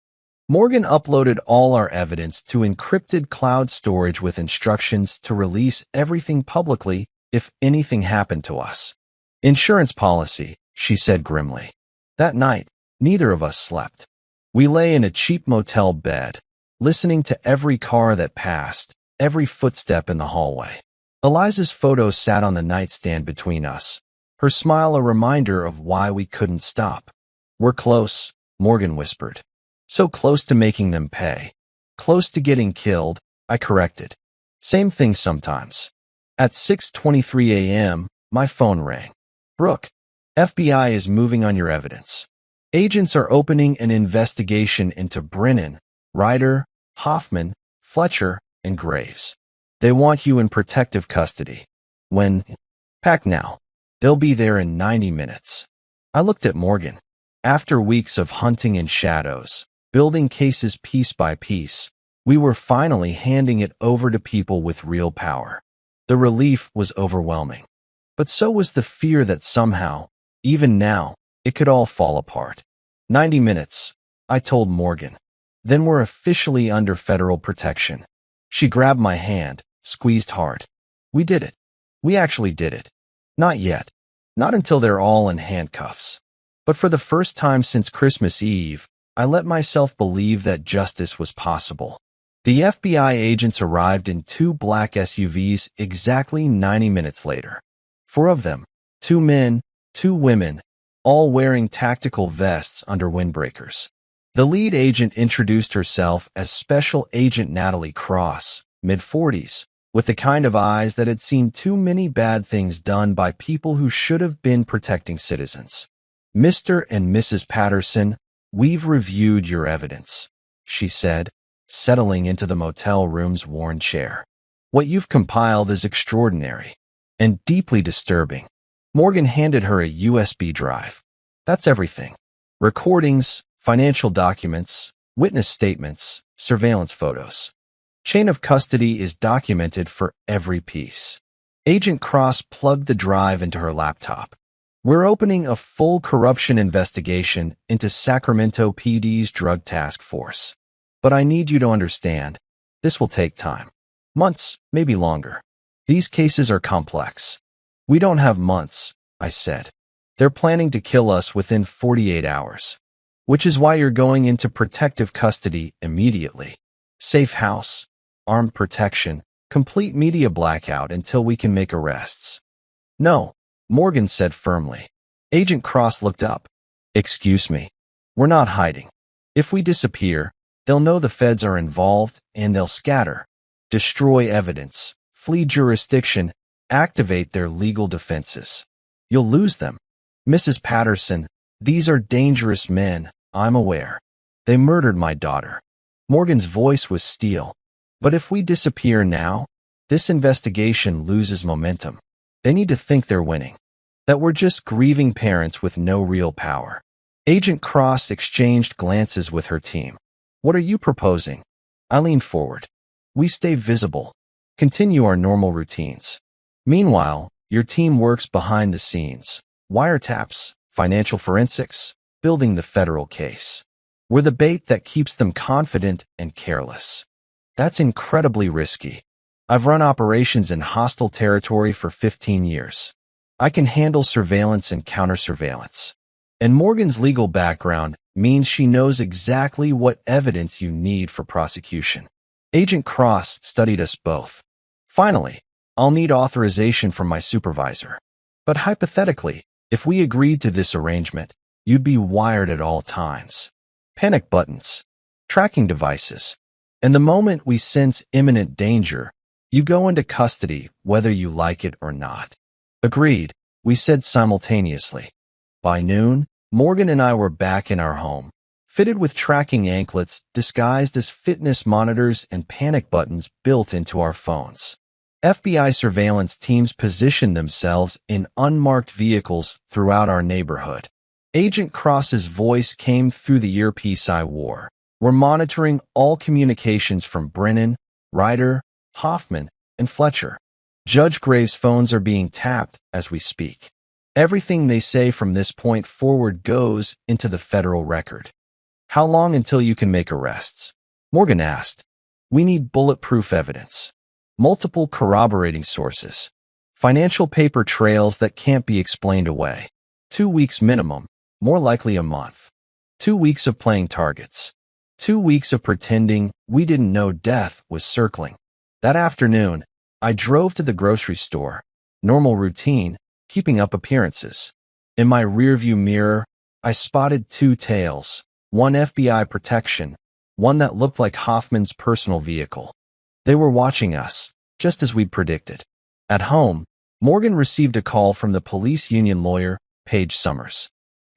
A: Morgan uploaded all our evidence to encrypted cloud storage with instructions to release everything publicly if anything happened to us. Insurance policy, she said grimly. That night, neither of us slept. We lay in a cheap motel bed, listening to every car that passed, every footstep in the hallway. Eliza's photo sat on the nightstand between us, her smile a reminder of why we couldn't stop. We're close, Morgan whispered. So close to making them pay. Close to getting killed, I corrected. Same thing sometimes. At 6:23 a.m., my phone rang. Brooke, FBI is moving on your evidence. Agents are opening an investigation into Brennan, Ryder, Hoffman, Fletcher, and Graves. They want you in protective custody. When? Pack now. They'll be there in 90 minutes. I looked at Morgan. After weeks of hunting in shadows, building cases piece by piece, we were finally handing it over to people with real power. The relief was overwhelming. But so was the fear that somehow, even now, it could all fall apart. 90 minutes, I told Morgan. Then we're officially under federal protection. She grabbed my hand, squeezed hard. We did it. We actually did it. Not yet. Not until they're all in handcuffs. But for the first time since Christmas Eve, I let myself believe that justice was possible. The FBI agents arrived in 2 black SUVs exactly 90 minutes later. 4 of them, 2 men, 2 women, all wearing tactical vests under windbreakers. The lead agent introduced herself as Special Agent Natalie Cross, mid-40s, with the kind of eyes that had seen too many bad things done by people who should have been protecting citizens. "Mr. and Mrs. Patterson, we've reviewed your evidence," she said, settling into the motel room's worn chair. "What you've compiled is extraordinary and deeply disturbing." Morgan handed her a USB drive. "That's everything. Recordings, financial documents, witness statements, surveillance photos. Chain of custody is documented for every piece." Agent Cross plugged the drive into her laptop. "We're opening a full corruption investigation into Sacramento PD's drug task force. But I need you to understand, this will take time. Months, maybe longer. These cases are complex." "We don't have months," I said. "They're planning to kill us within 48 hours. Which is why you're going into protective custody immediately. Safe house, armed protection, complete media blackout until we can make arrests." "No," Morgan said firmly. Agent Cross looked up. "Excuse me. We're not hiding. If we disappear, they'll know the feds are involved and they'll scatter, destroy evidence, flee jurisdiction, activate their legal defenses. You'll lose them. Mrs. Patterson, these are dangerous men, I'm aware. They murdered my daughter." Morgan's voice was steel. "But if we disappear now, this investigation loses momentum. They need to think they're winning. That we're just grieving parents with no real power." Agent Cross exchanged glances with her team. "What are you proposing?" I leaned forward. "We stay visible. Continue our normal routines. Meanwhile, your team works behind the scenes. Wiretaps, financial forensics, building the federal case. We're the bait that keeps them confident and careless." "That's incredibly risky. I've run operations in hostile territory for 15 years. I can handle surveillance and counter-surveillance. And Morgan's legal background means she knows exactly what evidence you need for prosecution." Agent Cross studied us both. "Finally, I'll need authorization from my supervisor. But hypothetically, if we agreed to this arrangement, you'd be wired at all times. Panic buttons, tracking devices. And the moment we sense imminent danger, you go into custody whether you like it or not." "Agreed," we said simultaneously. By noon, Morgan and I were back in our home, fitted with tracking anklets disguised as fitness monitors and panic buttons built into our phones. FBI surveillance teams positioned themselves in unmarked vehicles throughout our neighborhood. Agent Cross's voice came through the earpiece I wore. "We're monitoring all communications from Brennan, Ryder, Hoffman, and Fletcher. Judge Graves' phones are being tapped as we speak. Everything they say from this point forward goes into the federal record." "How long until you can make arrests?" Morgan asked. "We need bulletproof evidence. Multiple corroborating sources. Financial paper trails that can't be explained away. 2 weeks minimum, more likely a month. 2 weeks of playing targets. 2 weeks of pretending we didn't know death was circling." That afternoon, I drove to the grocery store. Normal routine, keeping up appearances. In my rearview mirror, I spotted 2 tails, one FBI protection, one that looked like Hoffman's personal vehicle. They were watching us, just as we'd predicted. At home, Morgan received a call from the police union lawyer, Paige Summers.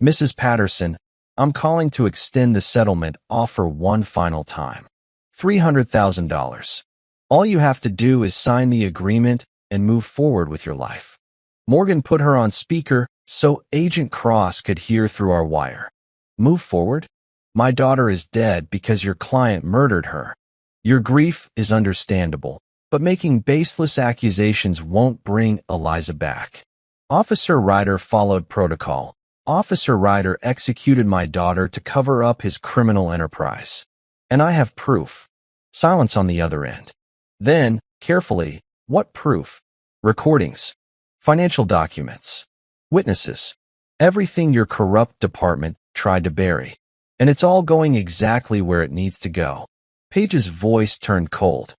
A: "Mrs. Patterson, I'm calling to extend the settlement offer one final time. $300,000. All you have to do is sign the agreement and move forward with your life." Morgan put her on speaker so Agent Cross could hear through our wire. Move forward? My daughter is dead because your client murdered her. Your grief is understandable, but making baseless accusations won't bring Eliza back. Officer Ryder followed protocol. Officer Ryder executed my daughter to cover up his criminal enterprise. And I have proof. Silence on the other end. Then, carefully, what proof? Recordings. Financial documents. Witnesses. Everything your corrupt department tried to bury. And it's all going exactly where it needs to go. Paige's voice turned cold.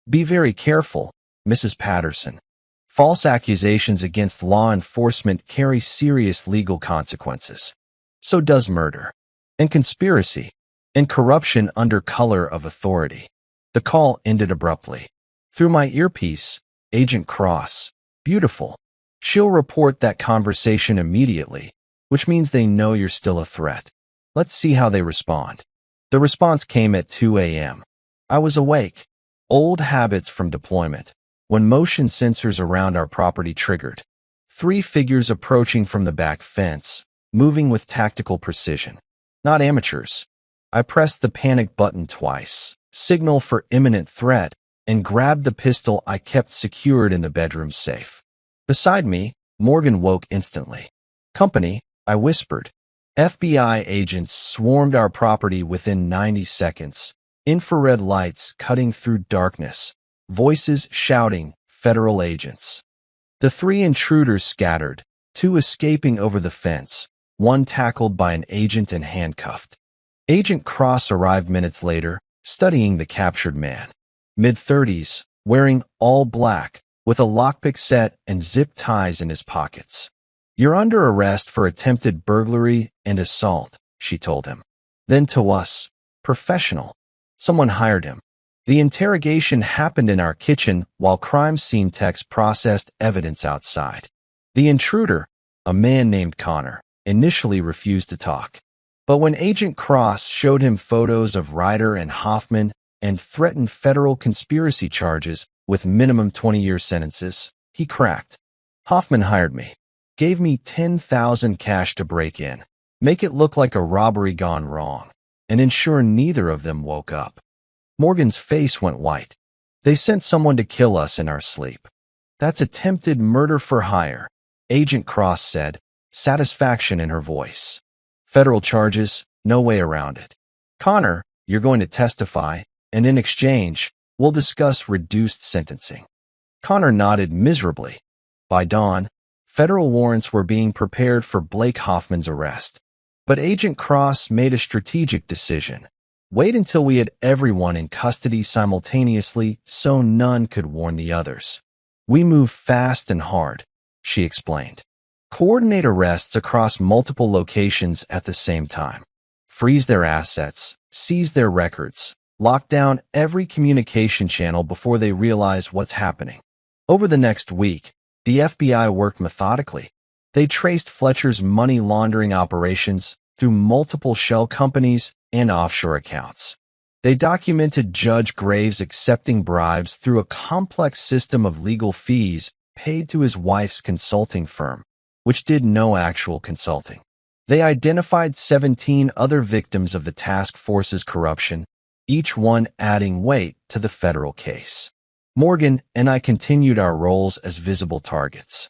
A: Be very careful, Mrs. Patterson. False accusations against law enforcement carry serious legal consequences. So does murder. And conspiracy. And corruption under color of authority. The call ended abruptly. Through my earpiece, Agent Cross. Beautiful. She'll report that conversation immediately, which means they know you're still a threat. Let's see how they respond. The response came at 2 a.m. I was awake. Old habits from deployment. When motion sensors around our property triggered. 3 figures approaching from the back fence, moving with tactical precision. Not amateurs. I pressed the panic button twice, signal for imminent threat, and grabbed the pistol I kept secured in the bedroom safe. Beside me, Morgan woke instantly. Company, I whispered. FBI agents swarmed our property within 90 seconds. Infrared lights cutting through darkness. Voices shouting, federal agents. The 3 intruders scattered, 2 escaping over the fence, 1 tackled by an agent and handcuffed. Agent Cross arrived minutes later, studying the captured man. Mid-30s, wearing all black, with a lockpick set and zip ties in his pockets. You're under arrest for attempted burglary and assault, she told him. Then to us, professional. Someone hired him. The interrogation happened in our kitchen while crime scene techs processed evidence outside. The intruder, a man named Connor, initially refused to talk. But when Agent Cross showed him photos of Ryder and Hoffman and threatened federal conspiracy charges with minimum 20-year sentences, he cracked. Hoffman hired me. Gave me $10,000 cash to break in, make it look like a robbery gone wrong, and ensure neither of them woke up. Morgan's face went white. They sent someone to kill us in our sleep. That's attempted murder for hire, Agent Cross said, satisfaction in her voice. Federal charges, no way around it. Connor, you're going to testify, and in exchange, we'll discuss reduced sentencing. Connor nodded miserably. By dawn, federal warrants were being prepared for Blake Hoffman's arrest. But Agent Cross made a strategic decision. Wait until we had everyone in custody simultaneously so none could warn the others. We move fast and hard, she explained. Coordinate arrests across multiple locations at the same time. Freeze their assets, seize their records, lock down every communication channel before they realize what's happening. Over the next week, the FBI worked methodically. They traced Fletcher's money laundering operations through multiple shell companies and offshore accounts. They documented Judge Graves accepting bribes through a complex system of legal fees paid to his wife's consulting firm, which did no actual consulting. They identified 17 other victims of the task force's corruption, each one adding weight to the federal case. Morgan and I continued our roles as visible targets.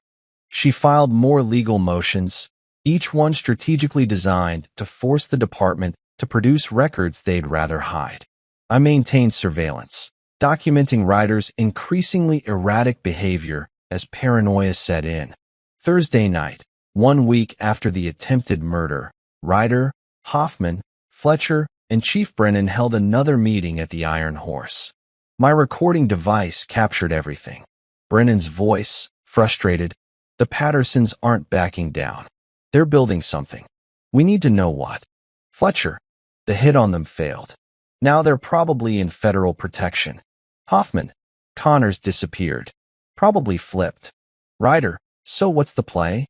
A: She filed more legal motions, each one strategically designed to force the department to produce records they'd rather hide. I maintained surveillance, documenting Ryder's increasingly erratic behavior as paranoia set in. Thursday night, 1 week after the attempted murder, Ryder, Hoffman, Fletcher, and Chief Brennan held another meeting at the Iron Horse. My recording device captured everything. Brennan's voice, frustrated. The Pattersons aren't backing down. They're building something. We need to know what. Fletcher, the hit on them failed. Now they're probably in federal protection. Hoffman, Connors disappeared. Probably flipped. Ryder, so what's the play?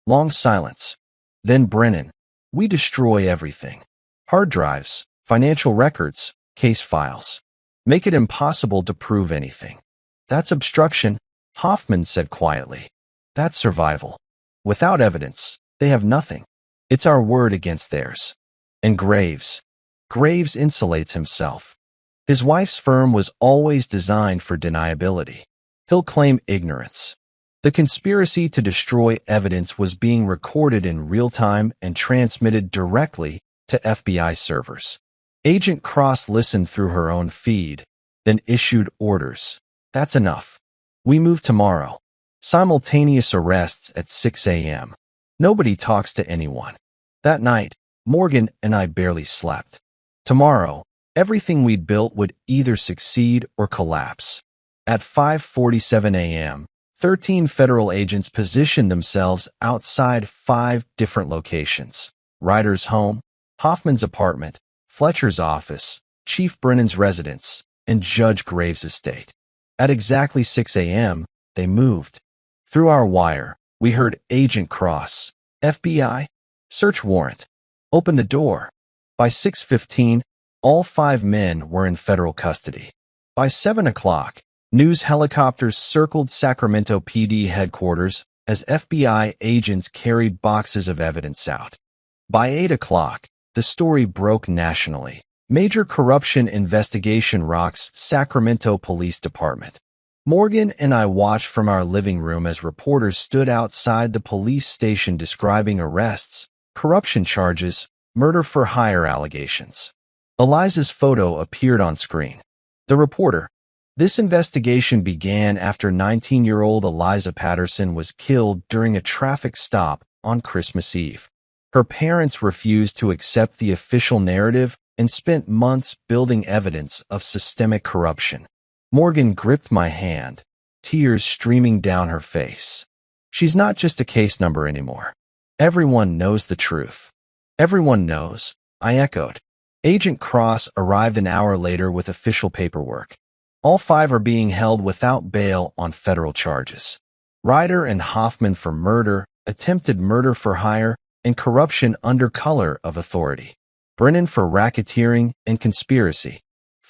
A: Long silence. Then Brennan, we destroy everything. Hard drives, financial records, case files. Make it impossible to prove anything. That's obstruction, Hoffman said quietly. That's survival. Without evidence, they have nothing. It's our word against theirs. And Graves insulates himself. His wife's firm was always designed for deniability. He'll claim ignorance. The conspiracy to destroy evidence was being recorded in real time and transmitted directly to FBI servers. Agent Cross listened through her own feed, then issued orders. That's enough. We move tomorrow. Simultaneous arrests at 6 a.m. Nobody talks to anyone. That night, Morgan and I barely slept. Tomorrow, everything we'd built would either succeed or collapse. At 5:47 a.m., 13 federal agents positioned themselves outside 5 different locations: Ryder's home, Hoffman's apartment, Fletcher's office, Chief Brennan's residence, and Judge Graves' estate. At exactly 6 a.m., they moved. Through our wire, we heard Agent Cross, FBI, search warrant. Open the door. By 6:15, all 5 men were in federal custody. By 7 o'clock, news helicopters circled Sacramento PD headquarters as FBI agents carried boxes of evidence out. By 8 o'clock, the story broke nationally. Major corruption investigation rocks Sacramento Police Department. Morgan and I watched from our living room as reporters stood outside the police station describing arrests, corruption charges, murder-for-hire allegations. Eliza's photo appeared on screen. The reporter: "This investigation began after 19-year-old Eliza Patterson was killed during a traffic stop on Christmas Eve. Her parents refused to accept the official narrative and spent months building evidence of systemic corruption." Morgan gripped my hand, tears streaming down her face. "She's not just a case number anymore. Everyone knows the truth." "Everyone knows," I echoed. Agent Cross arrived an hour later with official paperwork. All 5 are being held without bail on federal charges. Ryder and Hoffman for murder, attempted murder for hire, and corruption under color of authority. Brennan for racketeering and conspiracy.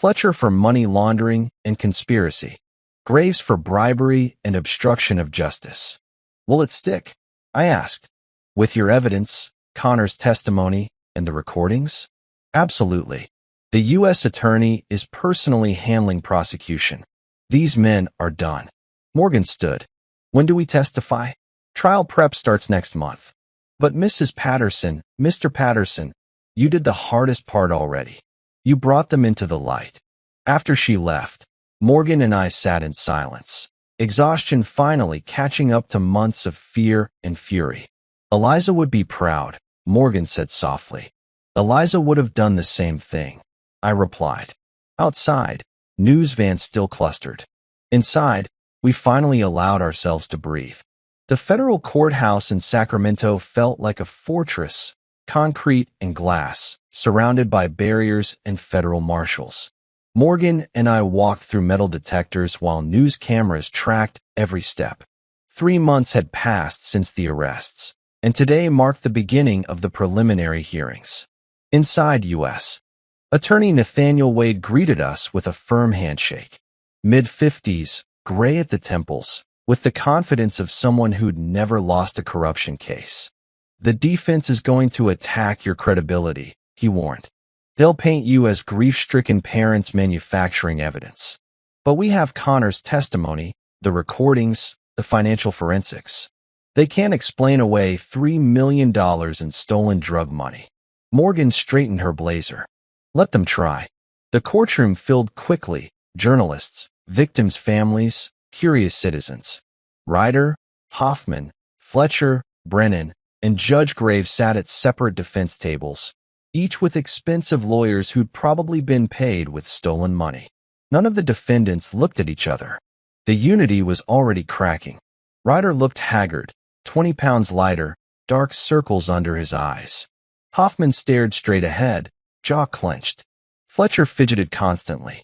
A: Fletcher for money laundering and conspiracy. Graves for bribery and obstruction of justice. "Will it stick?" I asked. "With your evidence, Connor's testimony, and the recordings?" "Absolutely. The U.S. Attorney is personally handling prosecution. These men are done." Morgan stood. "When do we testify?" "Trial prep starts next month." "But Mrs. Patterson, Mr. Patterson, you did the hardest part already. You brought them into the light." After she left, Morgan and I sat in silence, exhaustion finally catching up to months of fear and fury. "Eliza would be proud," Morgan said softly. "Eliza would have done the same thing," I replied. Outside, news vans still clustered. Inside, we finally allowed ourselves to breathe. The federal courthouse in Sacramento felt like a fortress, concrete and glass, surrounded by barriers and federal marshals. Morgan and I walked through metal detectors while news cameras tracked every step. 3 months had passed since the arrests, and today marked the beginning of the preliminary hearings. Inside U.S. Attorney Nathaniel Wade greeted us with a firm handshake. Mid-50s, gray at the temples, with the confidence of someone who'd never lost a corruption case. "The defense is going to attack your credibility," he warned. "They'll paint you as grief-stricken parents manufacturing evidence. But we have Connor's testimony, the recordings, the financial forensics. They can't explain away $3 million in stolen drug money." Morgan straightened her blazer. "Let them try." The courtroom filled quickly: journalists, victims' families, curious citizens. Ryder, Hoffman, Fletcher, Brennan, and Judge Graves sat at separate defense tables, each with expensive lawyers who'd probably been paid with stolen money. None of the defendants looked at each other. The unity was already cracking. Ryder looked haggard, 20 pounds lighter, dark circles under his eyes. Hoffman stared straight ahead, jaw clenched. Fletcher fidgeted constantly.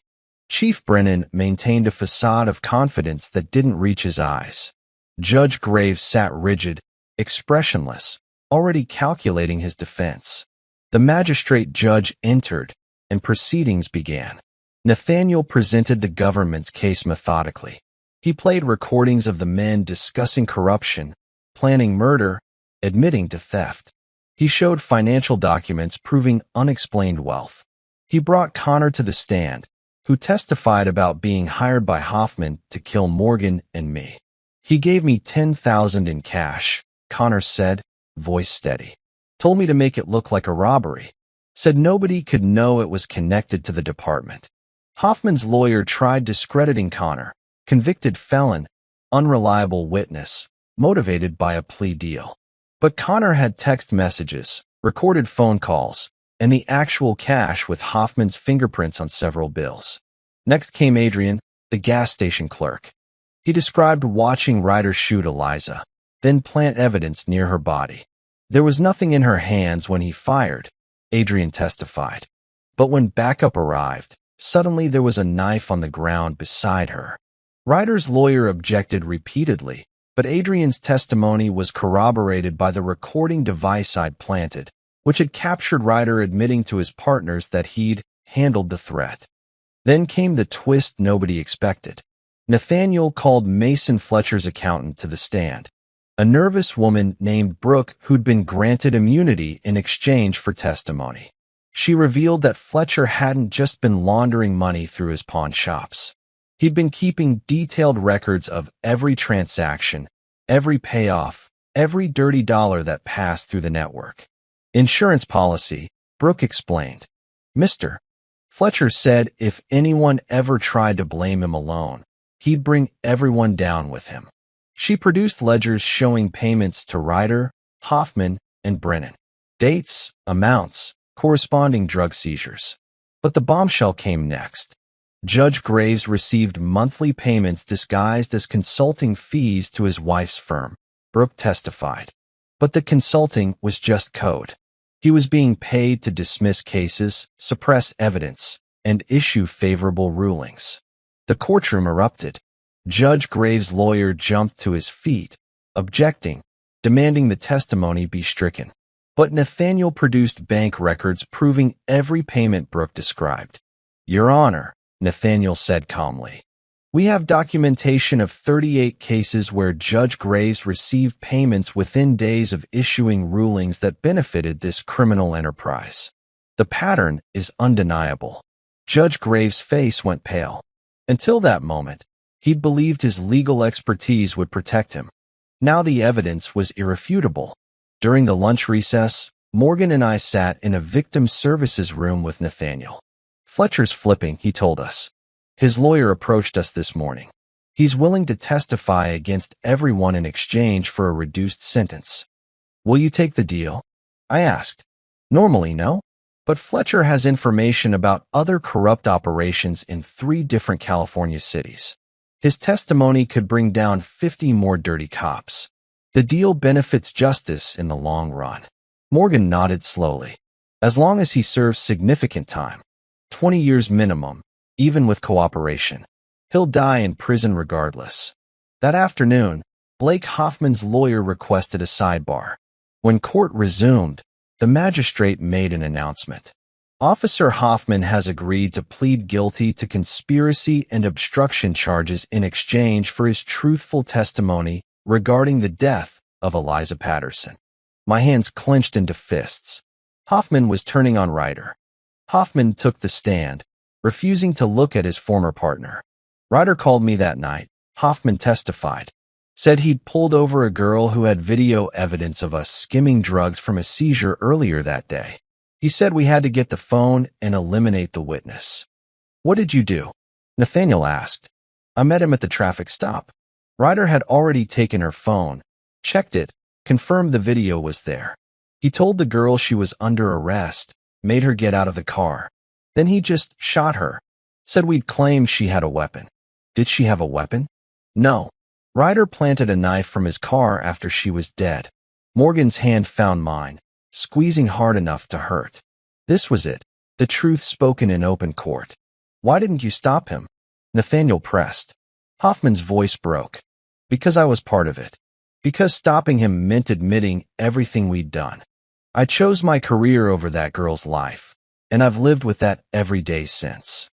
A: Chief Brennan maintained a facade of confidence that didn't reach his eyes. Judge Graves sat rigid, expressionless, already calculating his defense. The magistrate judge entered, and proceedings began. Nathaniel presented the government's case methodically. He played recordings of the men discussing corruption, planning murder, admitting to theft. He showed financial documents proving unexplained wealth. He brought Connor to the stand, who testified about being hired by Hoffman to kill Morgan and me. He gave me $10,000 in cash, Connor said, voice steady. Told me to make it look like a robbery. Said nobody could know it was connected to the department. Hoffman's lawyer tried discrediting Connor, convicted felon, unreliable witness, motivated by a plea deal. But Connor had text messages, recorded phone calls, and the actual cash with Hoffman's fingerprints on several bills. Next came Adrian, the gas station clerk. He described watching Ryder shoot Eliza, then plant evidence near her body. There was nothing in her hands when he fired, Adrian testified. But when backup arrived, suddenly there was a knife on the ground beside her. Ryder's lawyer objected repeatedly, but Adrian's testimony was corroborated by the recording device I'd planted, which had captured Ryder admitting to his partners that he'd handled the threat. Then came the twist nobody expected. Nathaniel called Mason Fletcher's accountant to the stand, a nervous woman named Brooke who'd been granted immunity in exchange for testimony. She revealed that Fletcher hadn't just been laundering money through his pawn shops. He'd been keeping detailed records of every transaction, every payoff, every dirty dollar that passed through the network. Insurance policy, Brooke explained. Mr. Fletcher said if anyone ever tried to blame him alone, he'd bring everyone down with him. She produced ledgers showing payments to Ryder, Hoffman, and Brennan. Dates, amounts, corresponding drug seizures. But the bombshell came next. Judge Graves received monthly payments disguised as consulting fees to his wife's firm, Brooke testified. But the consulting was just code. He was being paid to dismiss cases, suppress evidence, and issue favorable rulings. The courtroom erupted. Judge Graves' lawyer jumped to his feet, objecting, demanding the testimony be stricken. But Nathaniel produced bank records proving every payment Brooke described. Your Honor, Nathaniel said calmly, we have documentation of 38 cases where Judge Graves received payments within days of issuing rulings that benefited this criminal enterprise. The pattern is undeniable. Judge Graves' face went pale. Until that moment, he'd believed his legal expertise would protect him. Now the evidence was irrefutable. During the lunch recess, Morgan and I sat in a victim services room with Nathaniel. Fletcher's flipping, he told us. His lawyer approached us this morning. He's willing to testify against everyone in exchange for a reduced sentence. Will you take the deal? I asked. Normally, no. But Fletcher has information about other corrupt operations in 3 different California cities. His testimony could bring down 50 more dirty cops. The deal benefits justice in the long run. Morgan nodded slowly. As long as he serves significant time, 20 years minimum, even with cooperation. He'll die in prison regardless. That afternoon, Blake Hoffman's lawyer requested a sidebar. When court resumed, the magistrate made an announcement. Officer Hoffman has agreed to plead guilty to conspiracy and obstruction charges in exchange for his truthful testimony regarding the death of Eliza Patterson. My hands clenched into fists. Hoffman was turning on Ryder. Hoffman took the stand, refusing to look at his former partner. Ryder called me that night, Hoffman testified. Said he'd pulled over a girl who had video evidence of us skimming drugs from a seizure earlier that day. He said we had to get the phone and eliminate the witness. What did you do? Nathaniel asked. I met him at the traffic stop. Ryder had already taken her phone, checked it, confirmed the video was there. He told the girl she was under arrest, made her get out of the car. Then he just shot her. Said we'd claimed she had a weapon. Did she have a weapon? No. Ryder planted a knife from his car after she was dead. Morgan's hand found mine, squeezing hard enough to hurt. This was it, the truth spoken in open court. Why didn't you stop him? Nathaniel pressed. Hoffman's voice broke. Because I was part of it. Because stopping him meant admitting everything we'd done. I chose my career over that girl's life, and I've lived with that every day since.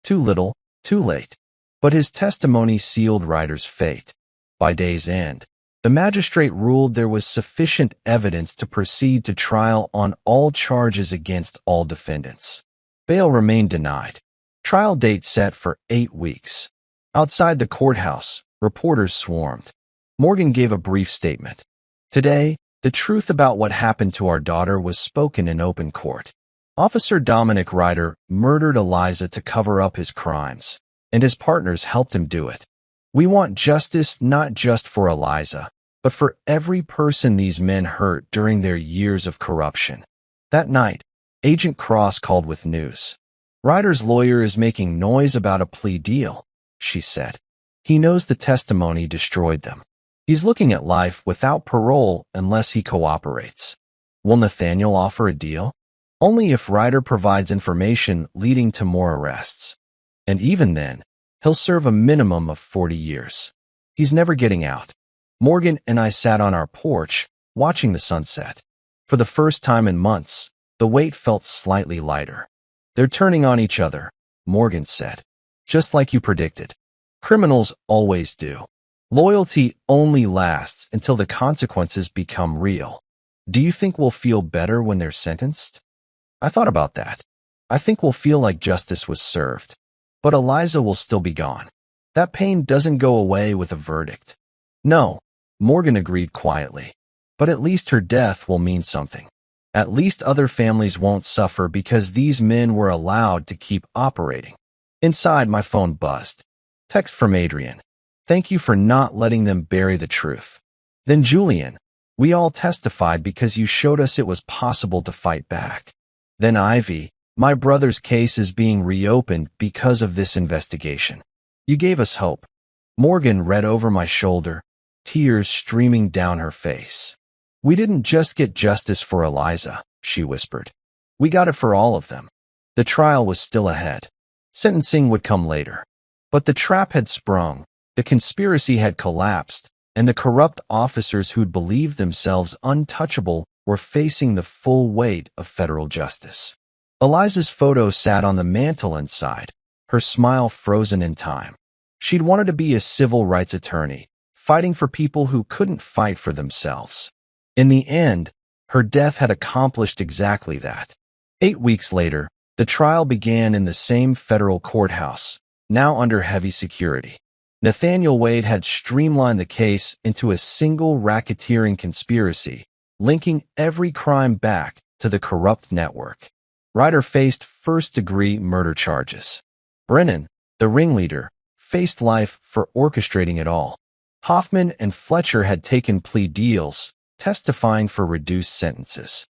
A: Too little, too late. But his testimony sealed Ryder's fate. By day's end, The magistrate ruled there was sufficient evidence to proceed to trial on all charges against all defendants. Bail remained denied. Trial date set for 8 weeks. Outside the courthouse, reporters swarmed. Morgan gave a brief statement. Today, the truth about what happened to our daughter was spoken in open court. Officer Dominic Ryder murdered Eliza to cover up his crimes, and his partners helped him do it. We want justice not just for Eliza, but for every person these men hurt during their years of corruption. That night, Agent Cross called with news. Ryder's lawyer is making noise about a plea deal, she said. He knows the testimony destroyed them. He's looking at life without parole unless he cooperates. Will Nathaniel offer a deal? Only if Ryder provides information leading to more arrests. And even then, he'll serve a minimum of 40 years. He's never getting out. Morgan and I sat on our porch, watching the sunset. For the first time in months, the weight felt slightly lighter. They're turning on each other, Morgan said. Just like you predicted. Criminals always do. Loyalty only lasts until the consequences become real. Do you think we'll feel better when they're sentenced? I thought about that. I think we'll feel like justice was served. But Eliza will still be gone. That pain doesn't go away with a verdict. No, Morgan agreed quietly. But at least her death will mean something. At least other families won't suffer because these men were allowed to keep operating. Inside, my phone buzzed. Text from Adrian. Thank you for not letting them bury the truth. Then Julian. We all testified because you showed us it was possible to fight back. Then Ivy. My brother's case is being reopened because of this investigation. You gave us hope. Morgan read over my shoulder, tears streaming down her face. We didn't just get justice for Eliza, she whispered. We got it for all of them. The trial was still ahead. Sentencing would come later. But the trap had sprung, the conspiracy had collapsed, and the corrupt officers who'd believed themselves untouchable were facing the full weight of federal justice. Eliza's photo sat on the mantel inside, her smile frozen in time. She'd wanted to be a civil rights attorney, fighting for people who couldn't fight for themselves. In the end, her death had accomplished exactly that. 8 weeks later, the trial began in the same federal courthouse, now under heavy security. Nathaniel Wade had streamlined the case into a single racketeering conspiracy, linking every crime back to the corrupt network. Ryder faced first-degree murder charges. Brennan, the ringleader, faced life for orchestrating it all. Hoffman and Fletcher had taken plea deals, testifying for reduced sentences.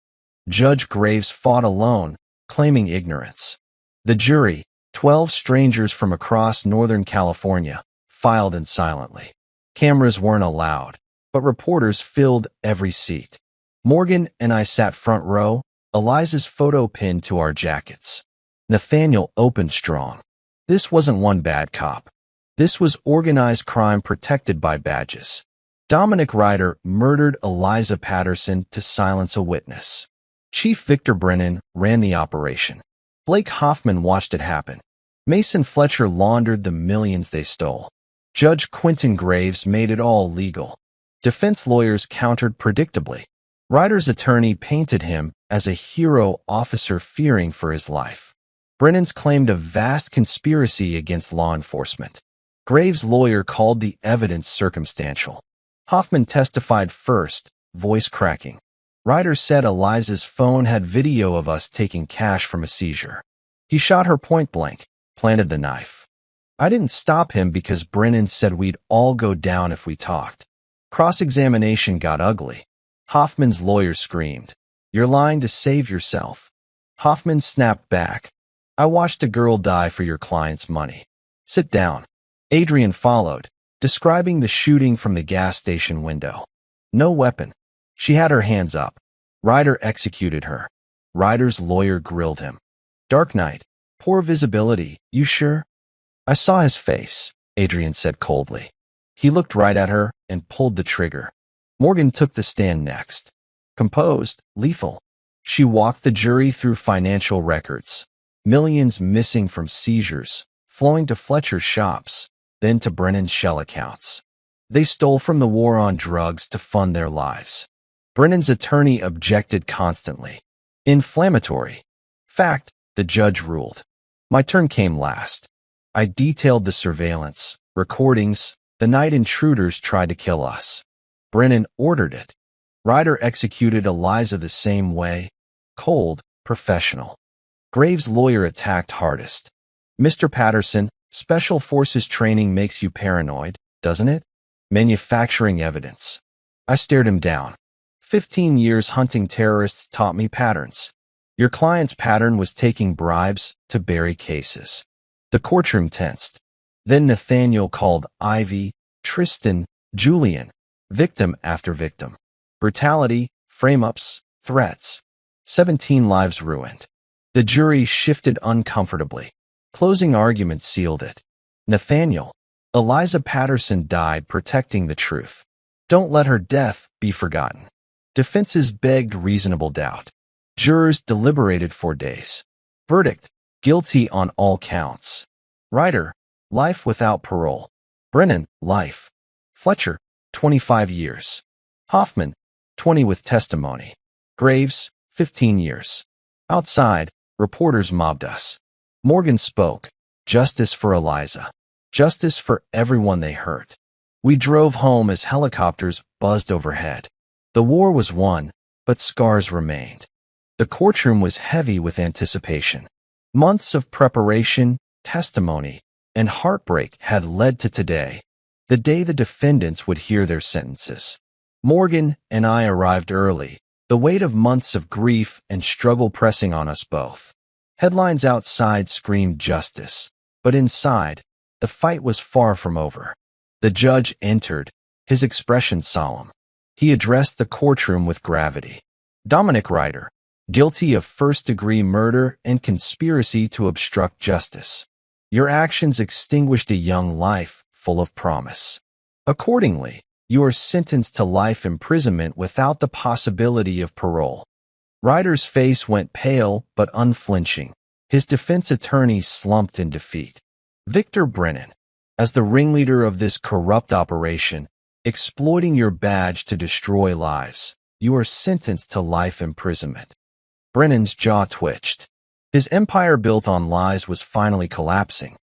A: Judge Graves fought alone, claiming ignorance. The jury, 12 strangers from across Northern California, filed in silently. Cameras weren't allowed, but reporters filled every seat. Morgan and I sat front row, Eliza's photo pinned to our jackets. Nathaniel opened strong. This wasn't one bad cop. This was organized crime protected by badges. Dominic Ryder murdered Eliza Patterson to silence a witness. Chief Victor Brennan ran the operation. Blake Hoffman watched it happen. Mason Fletcher laundered the millions they stole. Judge Quentin Graves made it all legal. Defense lawyers countered predictably. Ryder's attorney painted him as a hero officer fearing for his life. Brennan's claimed a vast conspiracy against law enforcement. Graves' lawyer called the evidence circumstantial. Hoffman testified first, voice cracking. Ryder said Eliza's phone had video of us taking cash from a seizure. He shot her point blank, planted the knife. I didn't stop him because Brennan said we'd all go down if we talked. Cross-examination got ugly. Hoffman's lawyer screamed, "You're lying to save yourself." Hoffman snapped back, "I watched a girl die for your client's money. Sit down." Adrian followed, describing the shooting from the gas station window. No weapon. She had her hands up. Ryder executed her. Ryder's lawyer grilled him. Dark night. Poor visibility. You sure? I saw his face, Adrian said coldly. He looked right at her and pulled the trigger. Morgan took the stand next. Composed, lethal. She walked the jury through financial records. Millions missing from seizures, flowing to Fletcher's shops, then to Brennan's shell accounts. They stole from the war on drugs to fund their lives. Brennan's attorney objected constantly. Inflammatory. Fact, the judge ruled. My turn came last. I detailed the surveillance, recordings, the night intruders tried to kill us. Brennan ordered it. Ryder executed Eliza the same way. Cold, professional. Graves' lawyer attacked hardest. Mr. Patterson, Special Forces training makes you paranoid, doesn't it? Manufacturing evidence. I stared him down. 15 years hunting terrorists taught me patterns. Your client's pattern was taking bribes to bury cases. The courtroom tensed. Then Nathaniel called Ivy, Tristan, Julian, victim after victim. Brutality, frame-ups, threats. 17 lives ruined. The jury shifted uncomfortably. Closing arguments sealed it. Nathaniel, Eliza Patterson died protecting the truth. Don't let her death be forgotten. Defenses begged reasonable doubt. Jurors deliberated for days. Verdict, guilty on all counts. Ryder, life without parole. Brennan, life. Fletcher, 25 years. Hoffman, 20 with testimony. Graves, 15 years. Outside, reporters mobbed us. Morgan spoke. Justice for Eliza. Justice for everyone they hurt. We drove home as helicopters buzzed overhead. The war was won, but scars remained. The courtroom was heavy with anticipation. Months of preparation, testimony, and heartbreak had led to today, the day the defendants would hear their sentences. Morgan and I arrived early, the weight of months of grief and struggle pressing on us both. Headlines outside screamed justice, but inside, the fight was far from over. The judge entered, his expression solemn. He addressed the courtroom with gravity. Dominic Ryder, guilty of first-degree murder and conspiracy to obstruct justice. Your actions extinguished a young life full of promise. Accordingly, you are sentenced to life imprisonment without the possibility of parole. Ryder's face went pale but unflinching. His defense attorney slumped in defeat. Victor Brennan, as the ringleader of this corrupt operation, exploiting your badge to destroy lives, you are sentenced to life imprisonment. Brennan's jaw twitched. His empire built on lies was finally collapsing.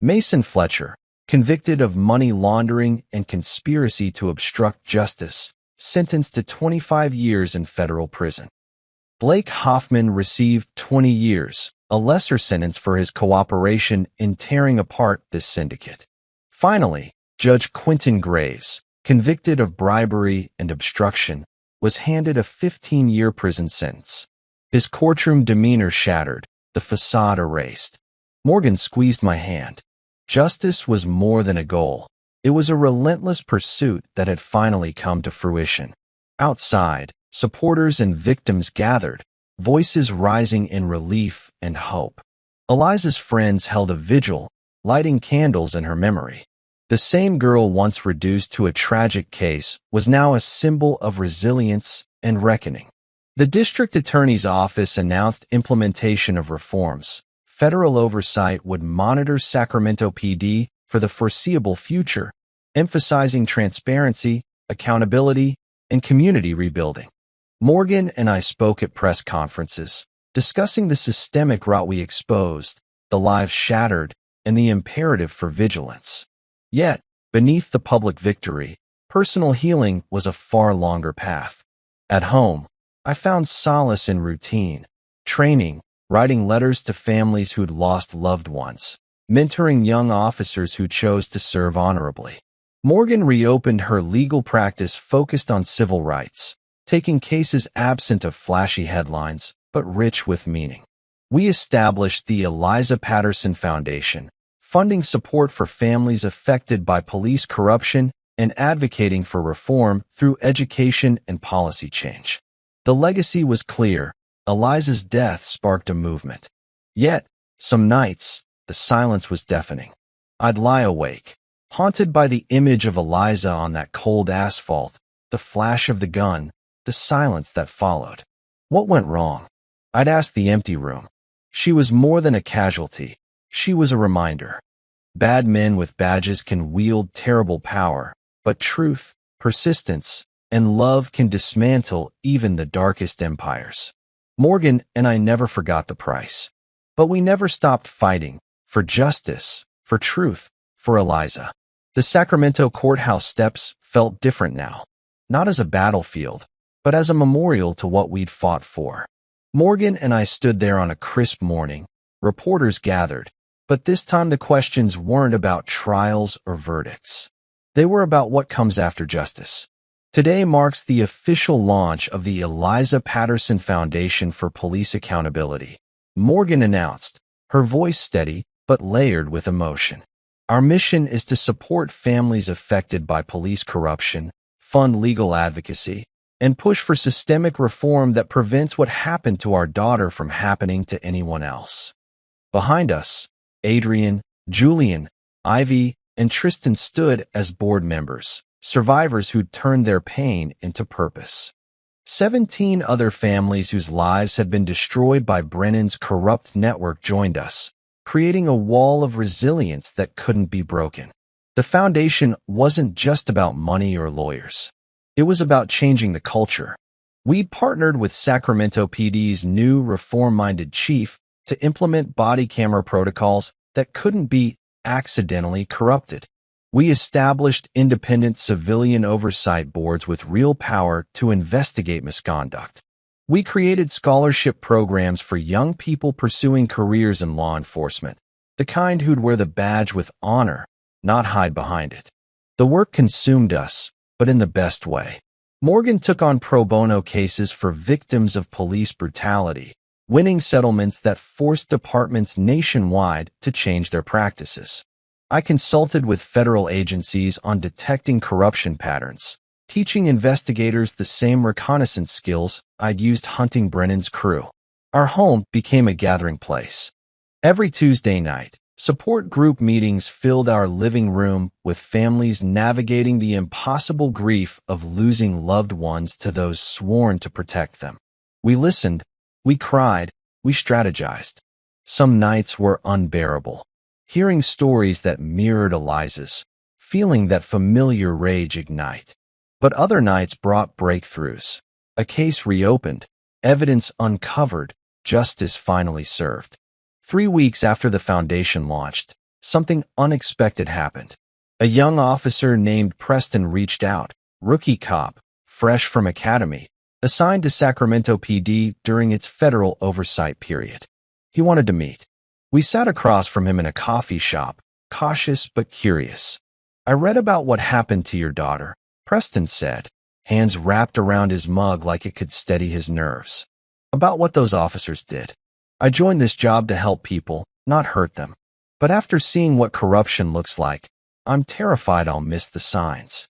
A: Mason Fletcher, convicted of money laundering and conspiracy to obstruct justice, sentenced to 25 years in federal prison. Blake Hoffman received 20 years, a lesser sentence for his cooperation in tearing apart this syndicate. Finally, Judge Quentin Graves, convicted of bribery and obstruction, was handed a 15-year prison sentence. His courtroom demeanor shattered, the facade erased. Morgan squeezed my hand. Justice was more than a goal. It was a relentless pursuit that had finally come to fruition. Outside, supporters and victims gathered, voices rising in relief and hope. Eliza's friends held a vigil, lighting candles in her memory. The same girl once reduced to a tragic case was now a symbol of resilience and reckoning. The district attorney's office announced implementation of reforms. Federal oversight would monitor Sacramento PD for the foreseeable future, emphasizing transparency, accountability, and community rebuilding. Morgan and I spoke at press conferences, discussing the systemic rot we exposed, the lives shattered, and the imperative for vigilance. Yet, beneath the public victory, personal healing was a far longer path. At home, I found solace in routine, training, writing letters to families who'd lost loved ones, mentoring young officers who chose to serve honorably. Morgan reopened her legal practice focused on civil rights, taking cases absent of flashy headlines, but rich with meaning. We established the Eliza Patterson Foundation, funding support for families affected by police corruption and advocating for reform through education and policy change. The legacy was clear. Eliza's death sparked a movement. Yet, some nights, the silence was deafening. I'd lie awake, haunted by the image of Eliza on that cold asphalt, the flash of the gun, the silence that followed. What went wrong? I'd ask the empty room. She was more than a casualty. She was a reminder. Bad men with badges can wield terrible power, But truth, persistence, and love can dismantle even the darkest empires. Morgan and I never forgot the price. But we never stopped fighting for justice, for truth, for Eliza. The Sacramento courthouse steps felt different now, not as a battlefield, but as a memorial to what we'd fought for. Morgan and I stood there on a crisp morning. Reporters gathered, but this time the questions weren't about trials or verdicts. They were about what comes after justice. Today marks the official launch of the Eliza Patterson Foundation for Police Accountability. Morgan announced, her voice steady but layered with emotion. Our mission is to support families affected by police corruption, fund legal advocacy, and push for systemic reform that prevents what happened to our daughter from happening to anyone else. Behind us, Adrian, Julian, Ivy, and Tristan stood as board members, survivors who'd turned their pain into purpose. 17 other families whose lives had been destroyed by Brennan's corrupt network joined us, creating a wall of resilience that couldn't be broken. The foundation wasn't just about money or lawyers. It was about changing the culture. We'd partnered with Sacramento PD's new reform-minded chief to implement body camera protocols that couldn't be accidentally corrupted. We established independent civilian oversight boards with real power to investigate misconduct. We created scholarship programs for young people pursuing careers in law enforcement, the kind who'd wear the badge with honor, not hide behind it. The work consumed us, but in the best way. Morgan took on pro bono cases for victims of police brutality, winning settlements that forced departments nationwide to change their practices. I consulted with federal agencies on detecting corruption patterns, teaching investigators the same reconnaissance skills I'd used hunting Brennan's crew. Our home became a gathering place. Every Tuesday night, support group meetings filled our living room with families navigating the impossible grief of losing loved ones to those sworn to protect them. We listened, we cried, we strategized. Some nights were unbearable. Hearing stories that mirrored Eliza's, feeling that familiar rage ignite. But other nights brought breakthroughs. A case reopened, evidence uncovered, justice finally served. 3 weeks after the foundation launched, something unexpected happened. A young officer named Preston reached out, rookie cop, fresh from academy, assigned to Sacramento PD during its federal oversight period. He wanted to meet. We sat across from him in a coffee shop, cautious but curious. I read about what happened to your daughter, Preston said, hands wrapped around his mug like it could steady his nerves. About what those officers did. I joined this job to help people, not hurt them. But after seeing what corruption looks like, I'm terrified I'll miss the signs.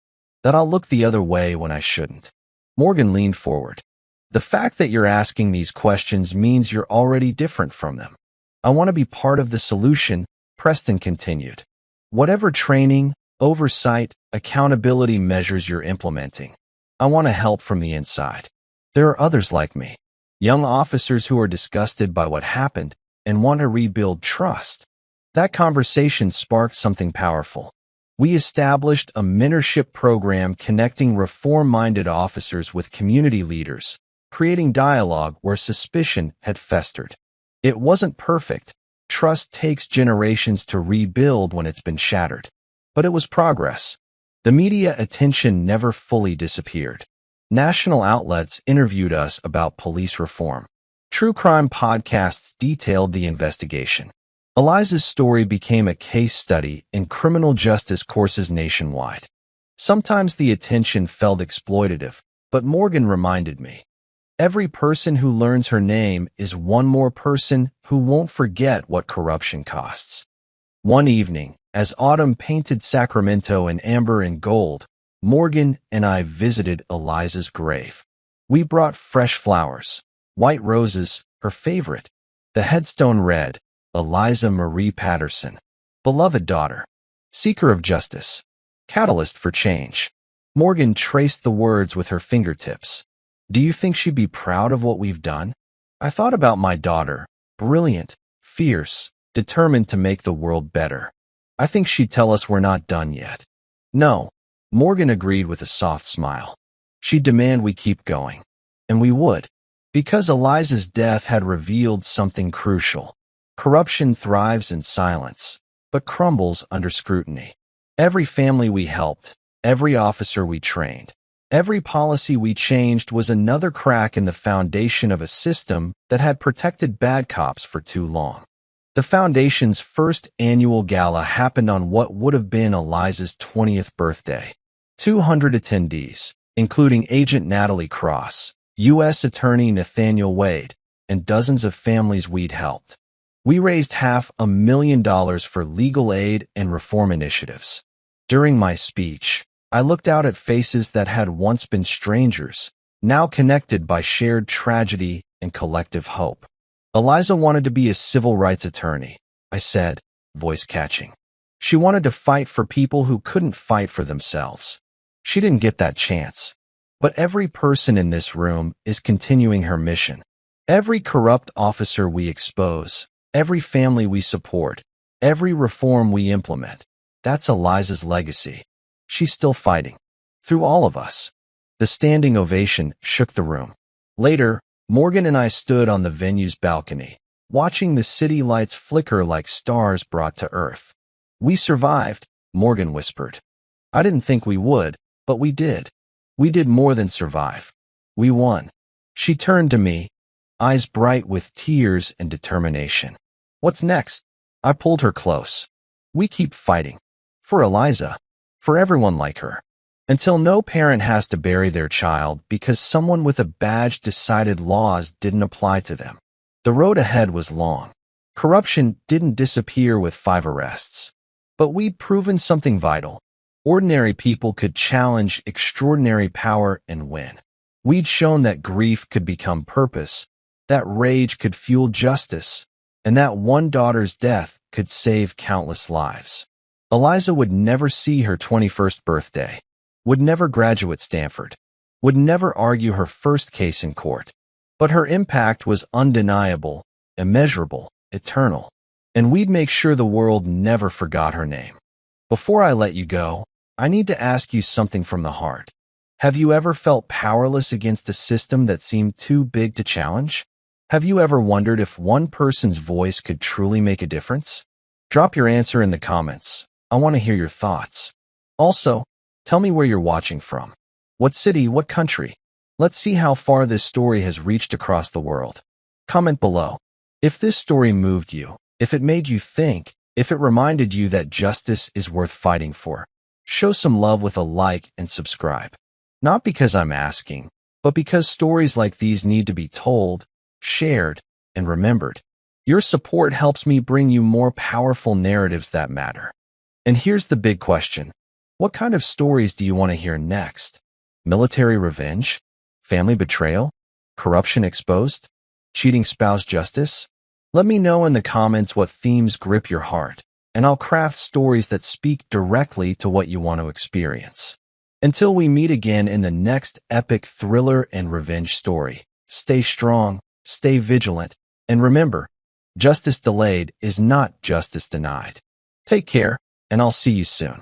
A: That I'll look the other way when I shouldn't. Morgan leaned forward. The fact that you're asking these questions means you're already different from them. I want to be part of the solution, Preston continued. Whatever training, oversight, accountability measures you're implementing, I want to help from the inside. There are others like me, young officers who are disgusted by what happened and want to rebuild trust. That conversation sparked something powerful. We established a mentorship program connecting reform-minded officers with community leaders, creating dialogue where suspicion had festered. It wasn't perfect. Trust takes generations to rebuild when it's been shattered. But it was progress. The media attention never fully disappeared. National outlets interviewed us about police reform. True crime podcasts detailed the investigation. Eliza's story became a case study in criminal justice courses nationwide. Sometimes the attention felt exploitative, but Morgan reminded me. Every person who learns her name is one more person who won't forget what corruption costs. One evening, as autumn painted Sacramento in amber and gold, Morgan and I visited Eliza's grave. We brought fresh flowers, white roses, her favorite. The headstone read, Eliza Marie Patterson, beloved daughter, seeker of justice, catalyst for change. Morgan traced the words with her fingertips. Do you think she'd be proud of what we've done? I thought about my daughter, brilliant, fierce, determined to make the world better. I think she'd tell us we're not done yet. No, Morgan agreed with a soft smile. She'd demand we keep going. And we would. Because Eliza's death had revealed something crucial. Corruption thrives in silence, but crumbles under scrutiny. Every family we helped, every officer we trained, every policy we changed was another crack in the foundation of a system that had protected bad cops for too long. The Foundation's first annual gala happened on what would have been Eliza's 20th birthday. 200 attendees, including Agent Natalie Cross, U.S. Attorney Nathaniel Wade, and dozens of families we'd helped. We raised $500,000 for legal aid and reform initiatives. During my speech, I looked out at faces that had once been strangers, now connected by shared tragedy and collective hope. Eliza wanted to be a civil rights attorney, I said, voice catching. She wanted to fight for people who couldn't fight for themselves. She didn't get that chance. But every person in this room is continuing her mission. Every corrupt officer we expose, every family we support, every reform we implement, that's Eliza's legacy. She's still fighting. Through all of us. The standing ovation shook the room. Later, Morgan and I stood on the venue's balcony, watching the city lights flicker like stars brought to earth. We survived, Morgan whispered. I didn't think we would, but we did. We did more than survive. We won. She turned to me, eyes bright with tears and determination. What's next? I pulled her close. We keep fighting. For Eliza. For everyone like her. Until no parent has to bury their child because someone with a badge decided laws didn't apply to them. The road ahead was long. Corruption didn't disappear with 5 arrests. But we'd proven something vital. Ordinary people could challenge extraordinary power and win. We'd shown that grief could become purpose, that rage could fuel justice, and that one daughter's death could save countless lives. Eliza would never see her 21st birthday, would never graduate Stanford, would never argue her first case in court. But her impact was undeniable, immeasurable, eternal. And we'd make sure the world never forgot her name. Before I let you go, I need to ask you something from the heart. Have you ever felt powerless against a system that seemed too big to challenge? Have you ever wondered if one person's voice could truly make a difference? Drop your answer in the comments. I want to hear your thoughts. Also, tell me where you're watching from. What city, what country? Let's see how far this story has reached across the world. Comment below. If this story moved you, if it made you think, if it reminded you that justice is worth fighting for, show some love with a like and subscribe. Not because I'm asking, but because stories like these need to be told, shared, and remembered. Your support helps me bring you more powerful narratives that matter. And here's the big question. What kind of stories do you want to hear next? Military revenge? Family betrayal? Corruption exposed? Cheating spouse justice? Let me know in the comments what themes grip your heart, and I'll craft stories that speak directly to what you want to experience. Until we meet again in the next epic thriller and revenge story, stay strong, stay vigilant, and remember, justice delayed is not justice denied. Take care, and I'll see you soon.